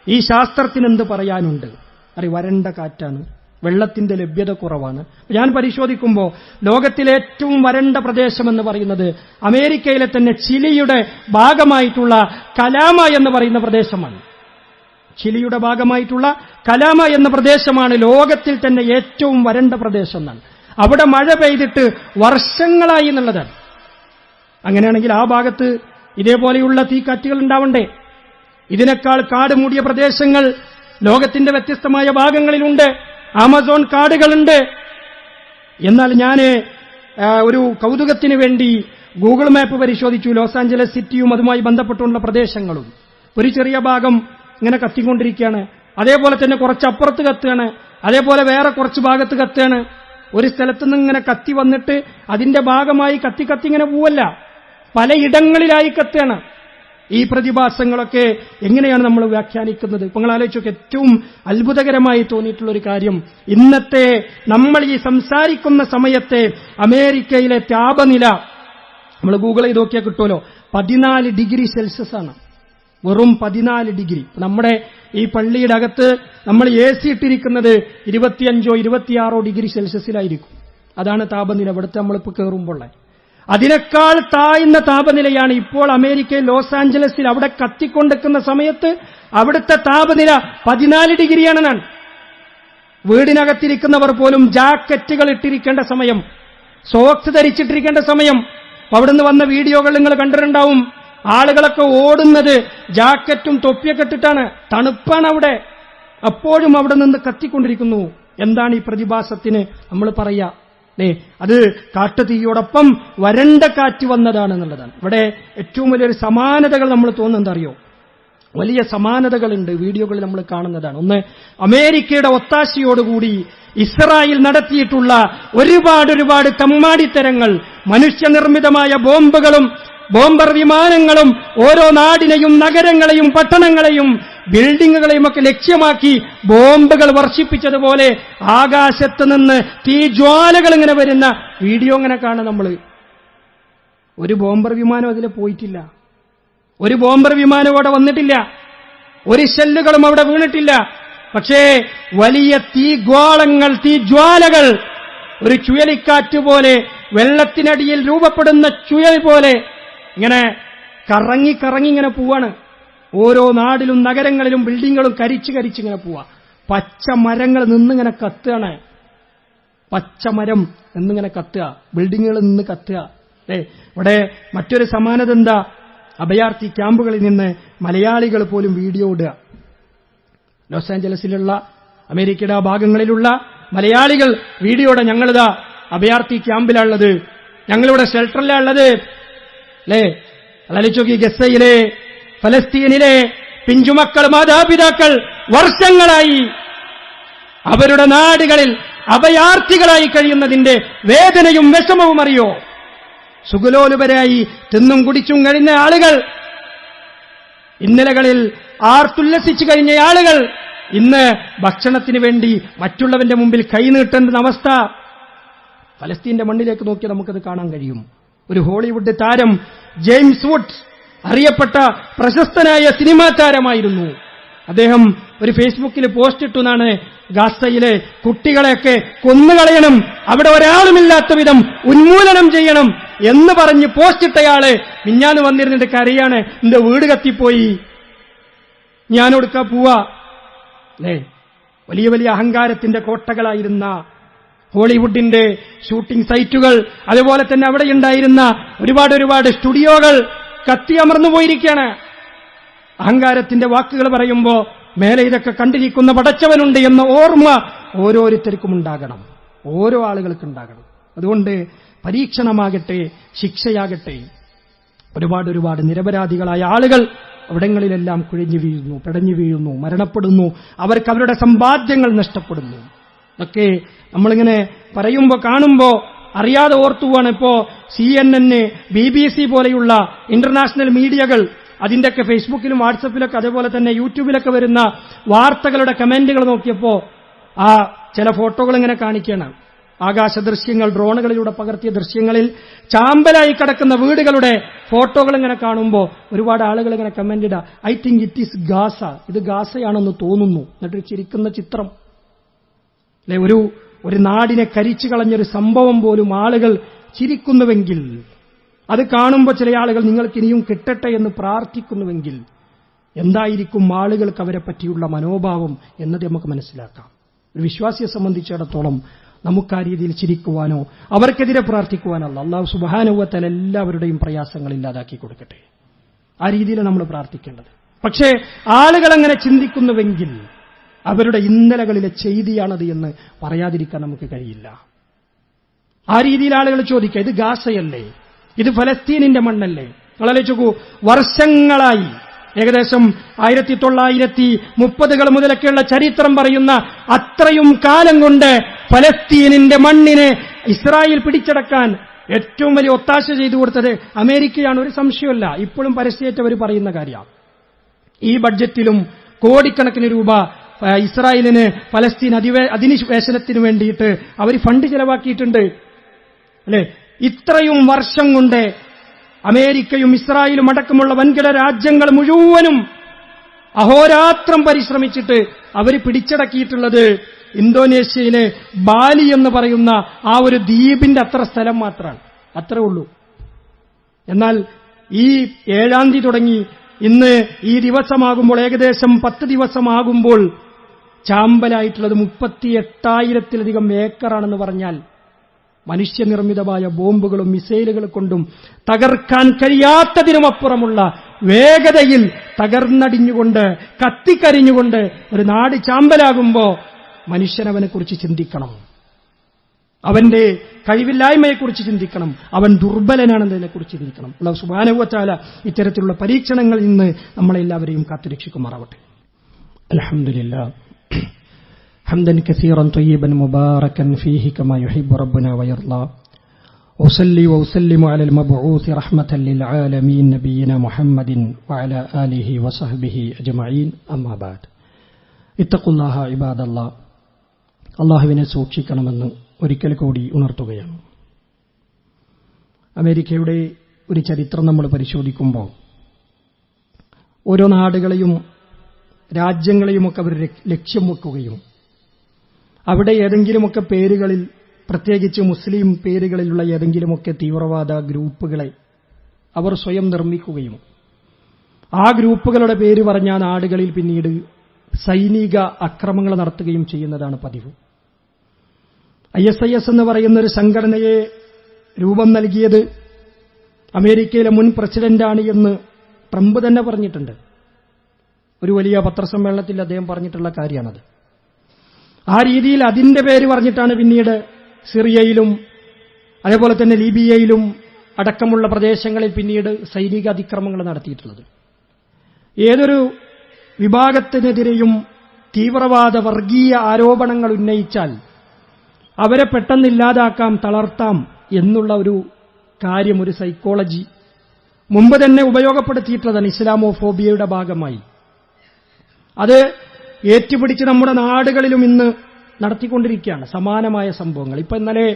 ഈ ശാസ്ത്രത്തിന് എന്ത് പറയാനുണ്ട്? വരണ്ട കാറ്റാണ്, വെള്ളത്തിന്റെ ലഭ്യത കുറവാണ്. ഞാൻ പരിശോധിക്കുമ്പോൾ ലോകത്തിലെ ഏറ്റവും വരണ്ട പ്രദേശം എന്ന് പറയുന്നത് അമേരിക്കയിലെ തന്നെ ചിലിയുടെ ഭാഗമായിട്ടുള്ള കലാമ എന്ന് പറയുന്ന പ്രദേശമാണ്. ചിലിയുടെ ഭാഗമായിട്ടുള്ള കലാമ എന്ന പ്രദേശമാണ് ലോകത്തിൽ തന്നെ ഏറ്റവും വരണ്ട പ്രദേശം എന്നാണ്. അവിടെ മഴ പെയ്തിട്ട് വർഷങ്ങളായി എന്നുള്ളതാണ്. അങ്ങനെയാണെങ്കിൽ ആ ഭാഗത്ത് ഇതേപോലെയുള്ള തീക്കാറ്റുകൾ ഉണ്ടാവണ്ടേ? ഇതിനേക്കാൾ കാട് മൂടിയ പ്രദേശങ്ങൾ ലോകത്തിന്റെ വ്യത്യസ്തമായ ഭാഗങ്ങളിലുണ്ട്. ആമസോൺ കാടുകളുണ്ട്. എന്നാൽ ഞാൻ ഒരു കൗതുകത്തിന് വേണ്ടി ഗൂഗിൾ മാപ്പ് പരിശോധിച്ചു. ലോസ് ആഞ്ചലസ് സിറ്റിയും അതുമായി ബന്ധപ്പെട്ടുള്ള പ്രദേശങ്ങളും. ഒരു ചെറിയ ഭാഗം ഇങ്ങനെ കത്തിക്കൊണ്ടിരിക്കുകയാണ്. അതേപോലെ തന്നെ കുറച്ചപ്പുറത്ത് കത്തുകയാണ്. അതേപോലെ വേറെ കുറച്ച് ഭാഗത്ത് കത്തുകയാണ്. ഒരു സ്ഥലത്തുനിന്ന് ഇങ്ങനെ കത്തി വന്നിട്ട് അതിന്റെ ഭാഗമായി കത്തി ഇങ്ങനെ പോവല്ല, പലയിടങ്ങളിലായി കത്തുകയാണ്. ഈ പ്രതിഭാസങ്ങളൊക്കെ എങ്ങനെയാണ് നമ്മൾ വ്യാഖ്യാനിക്കുന്നത്? ഇപ്പൊ നിങ്ങൾ ആലോചിച്ചൊക്കെ ഏറ്റവും അത്ഭുതകരമായി തോന്നിയിട്ടുള്ള ഒരു കാര്യം, ഇന്നത്തെ നമ്മൾ ഈ സംസാരിക്കുന്ന സമയത്തെ അമേരിക്കയിലെ താപനില നമ്മൾ ഗൂഗിൾ ചെയ്ത് നോക്കിയാൽ കിട്ടുമല്ലോ, 14 ഡിഗ്രി സെൽഷ്യസ് ആണ്. വെറും 14 ഡിഗ്രി. നമ്മുടെ ഈ പള്ളിയുടെ അകത്ത് നമ്മൾ AC ഇട്ടിരിക്കുന്നത് 25 26 ഡിഗ്രി സെൽഷ്യസിലായിരിക്കും. അതാണ് താപനില ഇവിടുത്തെ നമ്മളിപ്പോൾ കയറുമ്പോൾ. അതിനേക്കാൾ താഴ്ന്ന താപനിലയാണ് ഇപ്പോൾ അമേരിക്കയിൽ ലോസ് ആഞ്ചലസിൽ. അവിടെ കത്തിക്കൊണ്ടിരിക്കുന്ന സമയത്ത് അവിടുത്തെ താപനില 14 ഡിഗ്രിയാണെന്നാണ്. വീടിനകത്തിരിക്കുന്നവർ പോലും ജാക്കറ്റുകൾ ഇട്ടിരിക്കേണ്ട സമയം, സോക്സ് ധരിച്ചിട്ടിരിക്കേണ്ട സമയം. അവിടുന്ന് വന്ന വീഡിയോകൾ നിങ്ങൾ കണ്ടിട്ടുണ്ടാവും. ആളുകളൊക്കെ ഓടുന്നത് ജാക്കറ്റും തൊപ്പിയൊക്കെ ഇട്ടിട്ടാണ്. തണുപ്പാണ് അവിടെ. അപ്പോഴും അവിടെ നിന്ന് കത്തിക്കൊണ്ടിരിക്കുന്നു. എന്താണ് ഈ പ്രതിഭാസത്തിന് നമ്മൾ പറയാ? അത് കാട്ടുതീയോടൊപ്പം വരണ്ട കാറ്റ് വന്നതാണെന്നുള്ളതാണ്. ഇവിടെ ഏറ്റവും വലിയൊരു സമാനതകൾ നമ്മൾ തോന്നുന്നത് എന്താ അറിയോ? വലിയ സമാനതകളുണ്ട്, വീഡിയോകളിൽ നമ്മൾ കാണുന്നതാണ്. ഒന്ന്, അമേരിക്കയുടെ ഒത്താശയോടുകൂടി ഇസ്രായേൽ നടത്തിയിട്ടുള്ള ഒരുപാട് തമ്മാടിത്തരങ്ങൾ, മനുഷ്യനിർമ്മിതമായ ബോംബുകളും ബോംബർ വിമാനങ്ങളും ഓരോ നാടിനെയും നഗരങ്ങളെയും പട്ടണങ്ങളെയും ബിൽഡിങ്ങുകളെയും ഒക്കെ ലക്ഷ്യമാക്കി ബോംബുകൾ വർഷിപ്പിച്ചതുപോലെ ആകാശത്ത് നിന്ന് തീജ്വാലകൾ ഇങ്ങനെ വരുന്ന വീഡിയോ ഇങ്ങനെ കാണാം നമ്മൾ. ഒരു ബോംബർ വിമാനം അതിൽ പോയിട്ടില്ല, ഒരു ബോംബർ വിമാനം അവിടെ വന്നിട്ടില്ല, ഒരു ഷെല്ലുകളും അവിടെ വീണിട്ടില്ല. പക്ഷേ വലിയ തീഗ്വാളങ്ങൾ, തീജ്വാലകൾ ഒരു ചുഴലിക്കാറ്റ് പോലെ, വെള്ളത്തിനടിയിൽ രൂപപ്പെടുന്ന ചുഴൽ പോലെ ഇങ്ങനെ കറങ്ങി ഇങ്ങനെ പോവാണ്. ഓരോ നാടിലും നഗരങ്ങളിലും ബിൽഡിങ്ങുകളും കരിച്ചിങ്ങനെ പോവാ. പച്ചമരങ്ങൾ നിന്നിങ്ങനെ കത്തുകയാണ്, പച്ചമരം നിന്നിങ്ങനെ കത്തുക, ബിൽഡിങ്ങുകൾ നിന്ന് കത്തുക. ഇവിടെ മറ്റൊരു സമാനത എന്താ? അഭയാർത്ഥി ക്യാമ്പുകളിൽ നിന്ന് മലയാളികൾ പോലും വീഡിയോ ഇടുക. ലോസ് ആഞ്ചലസിലുള്ള അമേരിക്കയുടെ ആ ഭാഗങ്ങളിലുള്ള മലയാളികൾ വീഡിയോയുടെ ഞങ്ങളിതാ അഭയാർത്ഥി ക്യാമ്പിലുള്ളത്, ഞങ്ങളിവിടെ ഷെൽട്ടറിലുള്ളത്. അലലിച്ചോക്കി ഗസയിലെ ഫലസ്തീനിലെ പിഞ്ചുമക്കൾ, മാതാപിതാക്കൾ വർഷങ്ങളായി അവരുടെ നാടുകളിൽ അഭയാർത്ഥികളായി കഴിയുന്നതിന്റെ വേദനയും വിഷമവും അറിയോ? സുഖലോലുപരായി തിന്നും കുടിച്ചും കഴിഞ്ഞ ആളുകൾ, ഇന്നലകളിൽ ആർത്തുല്ലസിച്ചു കഴിഞ്ഞ ആളുകൾ ഇന്ന് ഭക്ഷണത്തിന് വേണ്ടി മറ്റുള്ളവന്റെ മുമ്പിൽ കൈനീട്ടേണ്ട അവസ്ഥ. ഫലസ്തീന്റെ മണ്ണിലേക്ക് നോക്കിയാൽ നമുക്കത് കാണാൻ കഴിയും. ഒരു ഹോളിവുഡ് താരം ജെയിംസ് വുഡ്, അറിയപ്പെട്ട പ്രശസ്തനായ സിനിമാ താരമായിരുന്നു. അദ്ദേഹം ഒരു ഫേസ്ബുക്കിൽ പോസ്റ്റ് ഇട്ടുന്നാണ്, ഗാസയിലെ കുട്ടികളെയൊക്കെ കൊന്നുകളയണം, അവിടെ ഒരാളുമില്ലാത്ത വിധം ഉന്മൂലനം ചെയ്യണം എന്ന് പറഞ്ഞ് പോസ്റ്റിട്ടയാള് മിഞ്ഞാന്ന് വന്നിരുന്നിട്ട് കരയാണ്, എന്റെ വീട് കത്തിപ്പോയി, ഞാനൊടുക്കാ പോവാ. വലിയ അഹങ്കാരത്തിന്റെ കോട്ടകളായിരുന്ന ഹോളിവുഡിന്റെ ഷൂട്ടിംഗ് സൈറ്റുകൾ, അതുപോലെ തന്നെ അവിടെ ഉണ്ടായിരുന്ന ഒരുപാട് സ്റ്റുഡിയോകൾ കത്തിയമർന്നു പോയിരിക്കുകയാണ്. അഹങ്കാരത്തിന്റെ വാക്കുകൾ പറയുമ്പോ മേലെ ഇതൊക്കെ കണ്ടിരിക്കുന്ന പടച്ചവനുണ്ട് എന്ന ഓർമ്മ ഓരോരുത്തർക്കും ഉണ്ടാകണം, ഓരോ ആളുകൾക്കുണ്ടാകണം. അതുകൊണ്ട് പരീക്ഷണമാകട്ടെ, ശിക്ഷയാകട്ടെ, ഒരുപാട് നിരപരാധികളായ ആളുകൾ അവിടങ്ങളിലെല്ലാം കുഴഞ്ഞു വീഴുന്നു, പിടഞ്ഞു വീഴുന്നു, മരണപ്പെടുന്നു, അവർക്ക് അവരുടെ സമ്പാദ്യങ്ങൾ നഷ്ടപ്പെടുന്നു. ഇതൊക്കെ നമ്മളിങ്ങനെ പറയുമ്പോ കാണുമ്പോ അറിയാതെ ഓർത്തുപോവാണ്. ഇപ്പോ CNN, BBC പോലെയുള്ള ഇന്റർനാഷണൽ മീഡിയകൾ അതിന്റെയൊക്കെ ഫേസ്ബുക്കിലും വാട്സപ്പിലൊക്കെ അതേപോലെ തന്നെ യൂട്യൂബിലൊക്കെ വരുന്ന വാർത്തകളുടെ കമന്റുകൾ നോക്കിയപ്പോ ആ ചില ഫോട്ടോകൾ ഇങ്ങനെ കാണിക്കുകയാണ്. ആകാശ ദൃശ്യങ്ങൾ, ഡ്രോണുകളിലൂടെ പകർത്തിയ ദൃശ്യങ്ങളിൽ ചാമ്പലായി കിടക്കുന്ന വീടുകളുടെ ഫോട്ടോകൾ ഇങ്ങനെ കാണുമ്പോൾ ഒരുപാട് ആളുകൾ ഇങ്ങനെ കമന്റ് ഇടുക, I think it is Gaza, ഇത് ഗാസയാണെന്ന് തോന്നുന്നു, എന്നിട്ട് ചിരിക്കുന്ന ചിത്രം. അല്ലെ, ഒരു നാടിനെ കരിച്ചു കളഞ്ഞൊരു സംഭവം പോലും ആളുകൾ ചിരിക്കുന്നുവെങ്കിൽ, അത് കാണുമ്പോൾ ചില ആളുകൾ നിങ്ങൾക്ക് ഇനിയും കിട്ടട്ടെ എന്ന് പ്രാർത്ഥിക്കുന്നുവെങ്കിൽ എന്തായിരിക്കും ആളുകൾക്ക് അവരെ പറ്റിയുള്ള മനോഭാവം എന്നത് നമുക്ക് മനസ്സിലാക്കാം. ഒരു വിശ്വാസിയെ സംബന്ധിച്ചിടത്തോളം നമുക്ക് ആ രീതിയിൽ ചിരിക്കുവാനോ അവർക്കെതിരെ പ്രാർത്ഥിക്കുവാനോ അല്ലാഹു സുബ്ഹാനഹു വ തആല എല്ലാവരുടെയും പ്രയാസങ്ങൾ ഇല്ലാതാക്കി കൊടുക്കട്ടെ. ആ രീതിയിൽ നമ്മൾ പ്രാർത്ഥിക്കേണ്ടത്. പക്ഷേ ആളുകൾ അങ്ങനെ ചിന്തിക്കുന്നുവെങ്കിൽ അവരുടെ ഇന്നലകളിലെ ചെയ്തിയാണത് എന്ന് പറയാതിരിക്കാൻ നമുക്ക് കഴിയില്ല. ആ രീതിയിൽ ആളുകൾ ചോദിക്കുക, ഇത് ഗാസയല്ലേ, ഇത് ഫലസ്തീനിന്റെ മണ്ണല്ലേ? നിങ്ങളെ ചോക്കൂ, വർഷങ്ങളായി, ഏകദേശം 1930 മുതലൊക്കെയുള്ള ചരിത്രം പറയുന്ന അത്രയും കാലം കൊണ്ട് ഫലസ്തീനിന്റെ മണ്ണിനെ ഇസ്രായേൽ പിടിച്ചടക്കാൻ ഏറ്റവും വലിയ ഒത്താശ ചെയ്തു കൊടുത്തത് അമേരിക്കയാണ്, ഒരു സംശയമല്ല. ഇപ്പോഴും പരസ്യമായിട്ട് അവർ പറയുന്ന കാര്യമാണ്. ഈ ബഡ്ജറ്റിലും കോടിക്കണക്കിന് രൂപ ഇസ്രായേലിന് ഫലസ്തീൻ അധിനിവേശനത്തിന് വേണ്ടിയിട്ട് അവർ ഫണ്ട് ചെലവാക്കിയിട്ടുണ്ട്. അല്ലെ, ഇത്രയും വർഷം കൊണ്ട് അമേരിക്കയും ഇസ്രായേലും അടക്കമുള്ള വൻകിട രാജ്യങ്ങൾ മുഴുവനും അഹോരാത്രം പരിശ്രമിച്ചിട്ട് അവർ പിടിച്ചടക്കിയിട്ടുള്ളത് ഇന്തോനേഷ്യയിലെ ബാലി എന്ന് പറയുന്ന ആ ഒരു ദ്വീപിന്റെ അത്ര സ്ഥലം മാത്രമാണ്, അത്രേ ഉള്ളൂ. എന്നാൽ ഈ 7-ാം തീയതി തുടങ്ങി ഇന്ന് ഈ ദിവസമാകുമ്പോൾ ഏകദേശം 10 ദിവസമാകുമ്പോൾ ചാമ്പലായിട്ടുള്ളത് 38,000-ത്തിലധികം ഏക്കറാണെന്ന് പറഞ്ഞാൽ മനുഷ്യനിർമ്മിതമായ ബോംബുകളും മിസൈലുകൾ കൊണ്ടും തകർക്കാൻ കഴിയാത്തതിനുമപ്പുറമുള്ള വേഗതയിൽ തകർന്നടിഞ്ഞുകൊണ്ട് കത്തിക്കരിഞ്ഞുകൊണ്ട് ഒരു നാട് ചാമ്പലാകുമ്പോ മനുഷ്യനവനെക്കുറിച്ച് ചിന്തിക്കണം. അവന്റെ കഴിവില്ലായ്മയെക്കുറിച്ച് ചിന്തിക്കണം, അവൻ ദുർബലനാണെന്നതിനെക്കുറിച്ച് ചിന്തിക്കണം. അല്ലാഹു സുബ്ഹാനഹു വ തആല ഇത്തരത്തിലുള്ള പരീക്ഷണങ്ങളിൽ നിന്ന് നമ്മളെല്ലാവരെയും കാത്തുരക്ഷിക്കുമാറാവട്ടെ. അൽഹംദുലില്ലാഹ് ഹംദൻ കസീറൻ ത്വയ്യിബൻ മുബാറകൻ ഫീഹി കമാ യുഹിബ്ബു റബ്ബുനാ വയർളാ. ഉസല്ലി വഉസല്ലിമു അലൽ മബ്ഊസ് റഹ്മത്തൻ ലിൽ ആലമീൻ നബിയിനാ മുഹമ്മദിൻ വഅലാ ആലിഹി വസഹ്ബിഹി അജ്മഈൻ. അമ്മാ ബഅദ്. ഇത്തഖുല്ലാഹ ഇബാദല്ലാഹ്. അല്ലാഹുവിനെ സൂക്ഷിക്കണമെന്ന് ഒരിക്കൽ കൂടി ഉണർത്തുകയാണ്. അമേരിക്കയുടെ ഒരു ചരിത്രം നമ്മൾ പരിശോധിക്കുമ്പോൾ ഓരോ നാടുകളെയും രാജ്യങ്ങളെയുമൊക്കെ അവർ ലക്ഷ്യം വെക്കുകയും അവിടെ ഏതെങ്കിലുമൊക്കെ പേരുകളിൽ, പ്രത്യേകിച്ച് മുസ്ലിം പേരുകളിലുള്ള ഏതെങ്കിലുമൊക്കെ തീവ്രവാദ ഗ്രൂപ്പുകളെ അവർ സ്വയം നിർമ്മിക്കുകയും ആ ഗ്രൂപ്പുകളുടെ പേര് പറഞ്ഞ നാടുകളിൽ പിന്നീട് സൈനിക അക്രമങ്ങൾ നടത്തുകയും ചെയ്യുന്നതാണ് പതിവ്. ISIS എന്ന് പറയുന്ന ഒരു സംഘടനയെ രൂപം നൽകിയത് അമേരിക്കയിലെ മുൻ പ്രസിഡന്റാണ് എന്ന് ട്രംപ് തന്നെ പറഞ്ഞിട്ടുണ്ട്. ഒരു വലിയ പത്രസമ്മേളനത്തിൽ അദ്ദേഹം പറഞ്ഞിട്ടുള്ള കാര്യമാണത്. ആ രീതിയിൽ അതിന്റെ പേര് പറഞ്ഞിട്ടാണ് പിന്നീട് സിറിയയിലും അതേപോലെ തന്നെ ലിബിയയിലും അടക്കമുള്ള പ്രദേശങ്ങളിൽ പിന്നീട് സൈനിക അതിക്രമങ്ങൾ നടത്തിയിട്ടുള്ളത്. ഏതൊരു വിഭാഗത്തിനെതിരെയും തീവ്രവാദ വർഗീയ ആരോപണങ്ങൾ ഉന്നയിച്ചാൽ അവരെ പെട്ടെന്ന് ഇല്ലാതാക്കാം, തളർത്താം എന്നുള്ള ഒരു കാര്യം, ഒരു സൈക്കോളജി മുമ്പ് തന്നെ ഉപയോഗപ്പെടുത്തിയിട്ടുള്ളതാണ് ഇസ്ലാമോഫോബിയയുടെ ഭാഗമായി. അത് ഏറ്റുപിടിച്ച് നമ്മുടെ നാടുകളിലും ഇന്ന് നടത്തിക്കൊണ്ടിരിക്കുകയാണ് സമാനമായ സംഭവങ്ങൾ. ഇപ്പൊ ഇന്നലെ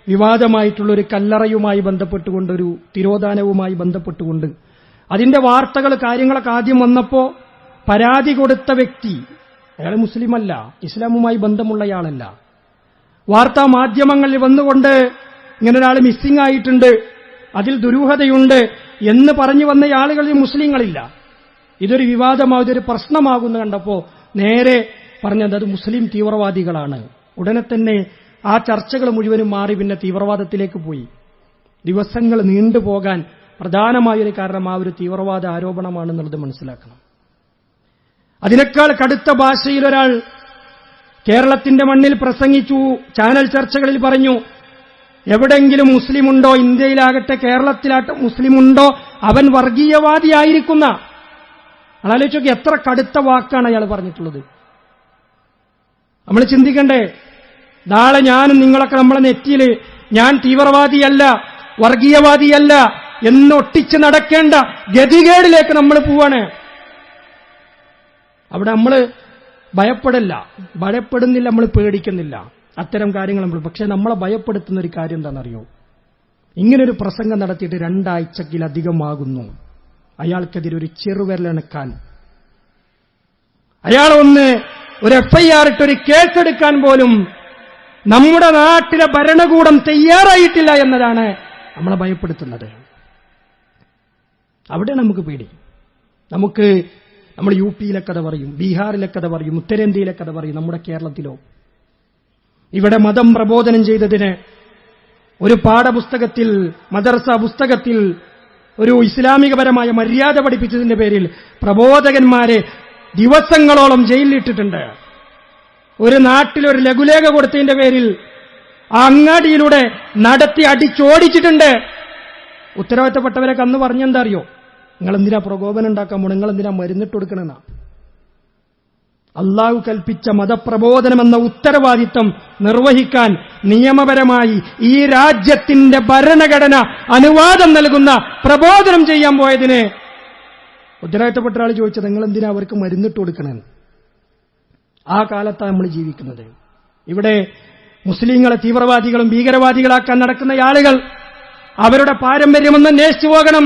വിവാദമായിട്ടുള്ള ഒരു കല്ലറയുമായി ബന്ധപ്പെട്ടുകൊണ്ട്, ഒരു തിരോധാനവുമായി ബന്ധപ്പെട്ടുകൊണ്ട് അതിന്റെ വാർത്തകൾ, കാര്യങ്ങളൊക്കെ ആദ്യം വന്നപ്പോ പരാതി കൊടുത്ത വ്യക്തി അയാൾ മുസ്ലിമല്ല, ഇസ്ലാമുമായി ബന്ധമുള്ളയാളല്ല. വാർത്താ മാധ്യമങ്ങളിൽ വന്നുകൊണ്ട് ഇങ്ങനൊരാൾ മിസ്സിംഗ് ആയിട്ടുണ്ട്, അതിൽ ദുരൂഹതയുണ്ട് എന്ന് പറഞ്ഞു വന്ന ആളുകളിൽ മുസ്ലിങ്ങളില്ല. ഇതൊരു വിവാദമാകും, ഇതൊരു പ്രശ്നമാകുന്നു കണ്ടപ്പോ നേരെ പറഞ്ഞത് അത് മുസ്ലിം തീവ്രവാദികളാണ്. ഉടനെ തന്നെ ആ ചർച്ചകൾ മുഴുവനും മാറി പിന്നെ തീവ്രവാദത്തിലേക്ക് പോയി. ദിവസങ്ങൾ നീണ്ടുപോകാൻ പ്രധാനമായൊരു കാരണം ആ ഒരു തീവ്രവാദ ആരോപണമാണെന്നുള്ളത് മനസ്സിലാക്കണം. അതിനേക്കാൾ കടുത്ത ഭാഷയിൽ ഒരാൾ കേരളത്തിന്റെ മണ്ണിൽ പ്രസംഗിച്ചു, ചാനൽ ചർച്ചകളിൽ പറഞ്ഞു, എവിടെങ്കിലും മുസ്ലിമുണ്ടോ, ഇന്ത്യയിലാകട്ടെ കേരളത്തിലാകട്ടെ മുസ്ലിമുണ്ടോ അവൻ വർഗീയവാദിയായിരിക്കുന്ന. ആലോചിച്ചോക്കെ എത്ര കടുത്ത വാക്കാണ് അയാൾ പറഞ്ഞിട്ടുള്ളത്. നമ്മൾ ചിന്തിക്കണ്ടേ, നാളെ ഞാനും നിങ്ങളൊക്കെ നമ്മളെ നെറ്റിയിൽ ഞാൻ തീവ്രവാദിയല്ല, വർഗീയവാദിയല്ല എന്നൊട്ടിച്ച് നടക്കേണ്ട ഗതികേടിലേക്ക് നമ്മൾ പോവാണ്. അവിടെ നമ്മൾ ഭയപ്പെടുന്നില്ല, നമ്മൾ പേടിക്കുന്നില്ല അത്തരം കാര്യങ്ങൾ നമ്മൾ. പക്ഷെ നമ്മളെ ഭയപ്പെടുത്തുന്ന ഒരു കാര്യം എന്താണെന്നറിയോ? ഇങ്ങനൊരു പ്രസംഗം നടത്തിയിട്ട് 2 ആഴ്ചക്കിലധികമാകുന്നു അയാൾക്കെതിരെ ഒരു ചെറുവിരലനക്കാൻ, അയാളൊന്ന് ഒരു FIR ഇട്ടൊരു കേസെടുക്കാൻ പോലും നമ്മുടെ നാട്ടിലെ ഭരണകൂടം തയ്യാറായിട്ടില്ല എന്നതാണ് നമ്മളെ ഭയപ്പെടുത്തുന്നത്. അവിടെ നമുക്ക് പേടി. നമ്മൾ UP-യിലെ കഥ പറയും, ബീഹാറിലെ കഥ പറയും, ഉത്തരേന്ത്യയിലെ കഥ പറയും. നമ്മുടെ കേരളത്തിലോ ഇവിടെ മതം പ്രബോധനം ചെയ്തതിന് ഒരു പാഠപുസ്തകത്തിൽ, മദ്രസ പുസ്തകത്തിൽ ഒരു ഇസ്ലാമികപരമായ മര്യാദ പഠിപ്പിച്ചതിന്റെ പേരിൽ പ്രബോധകന്മാരെ ദിവസങ്ങളോളം ജയിലിലിട്ടിട്ടുണ്ട്. ഒരു നാട്ടിൽ ഒരു ലഘുലേഖ കൊടുത്തതിന്റെ പേരിൽ ആ അങ്ങാടിയിലൂടെ നടത്തി അടിച്ചോടിച്ചിട്ടുണ്ട്. ഉത്തരവാദിത്തപ്പെട്ടവരൊക്കെ അന്ന് പറഞ്ഞെന്താ അറിയോ? നിങ്ങളെന്തിനാ പ്രകോപനം ഉണ്ടാക്കാൻ പോണം, നിങ്ങളെന്തിനാ മരുന്നിട്ട് കൊടുക്കണമെന്നാ. അള്ളാഹു കൽപ്പിച്ച മതപ്രബോധനം എന്ന ഉത്തരവാദിത്തം നിർവഹിക്കാൻ നിയമപരമായി ഈ രാജ്യത്തിന്റെ ഭരണഘടന അനുവാദം നൽകുന്ന പ്രബോധനം ചെയ്യാൻ പോയതിന് ഉത്തരവാദിത്തപ്പെട്ട ആൾ ചോദിച്ചത് നിങ്ങളെന്തിനാ അവർക്ക് മരുന്നിട്ട് കൊടുക്കണമെന്ന്. ആ കാലത്താണ് നമ്മൾ ജീവിക്കുന്നത്. ഇവിടെ മുസ്ലിങ്ങളെ തീവ്രവാദികളും ഭീകരവാദികളാക്കാൻ നടക്കുന്ന ആളുകൾ അവരുടെ പാരമ്പര്യമൊന്ന് അന്വേഷിച്ചു പോകണം.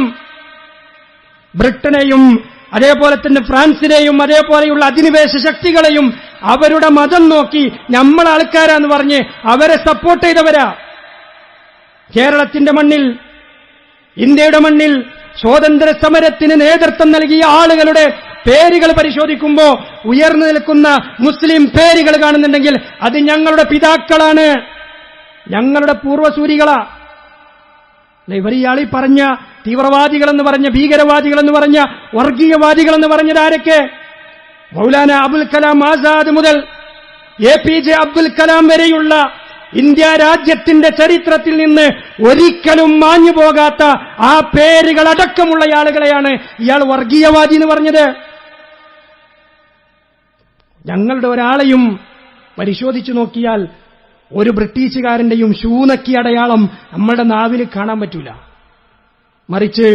ബ്രിട്ടനെയും അതേപോലെ തന്നെ ഫ്രാൻസിനെയും അതേപോലെയുള്ള അധിനിവേശ ശക്തികളെയും അവരുടെ മതം നോക്കി നമ്മൾ ആൾക്കാരാന്ന് പറഞ്ഞ് അവരെ സപ്പോർട്ട് ചെയ്തവരാ. കേരളത്തിന്റെ മണ്ണിൽ, ഇന്ത്യയുടെ മണ്ണിൽ സ്വാതന്ത്ര്യ സമരത്തിന് നേതൃത്വം നൽകിയ ആളുകളുടെ പേരുകൾ പരിശോധിക്കുമ്പോൾ ഉയർന്നു നിൽക്കുന്ന മുസ്ലിം പേരുകൾ കാണുന്നുണ്ടെങ്കിൽ അത് ഞങ്ങളുടെ പിതാക്കളാണ്, ഞങ്ങളുടെ പൂർവ്വസൂരികളാ. ഇവർ ഇയാളീ പറഞ്ഞ തീവ്രവാദികളെന്ന് പറഞ്ഞ, ഭീകരവാദികളെന്ന് പറഞ്ഞ, വർഗീയവാദികളെന്ന് പറഞ്ഞത് ആരൊക്കെ? മൗലാന അബുൽ കലാം ആസാദ് മുതൽ APJ അബ്ദുൽ കലാം വരെയുള്ള ഇന്ത്യ രാജ്യത്തിന്റെ ചരിത്രത്തിൽ നിന്ന് ഒരിക്കലും മാഞ്ഞു പോകാത്ത ആ പേരുകൾ അടക്കമുള്ള ആളുകളെയാണ് ഇയാൾ വർഗീയവാദി എന്ന് പറഞ്ഞത്. ഞങ്ങളുടെ ഒരാളെയും പരിശോധിച്ചു നോക്കിയാൽ ഒരു ബ്രിട്ടീഷുകാരന്റെയും ഷൂനക്കി അടയാളം നമ്മളുടെ നാവിൽ കാണാൻ പറ്റൂല. മറിച്ച്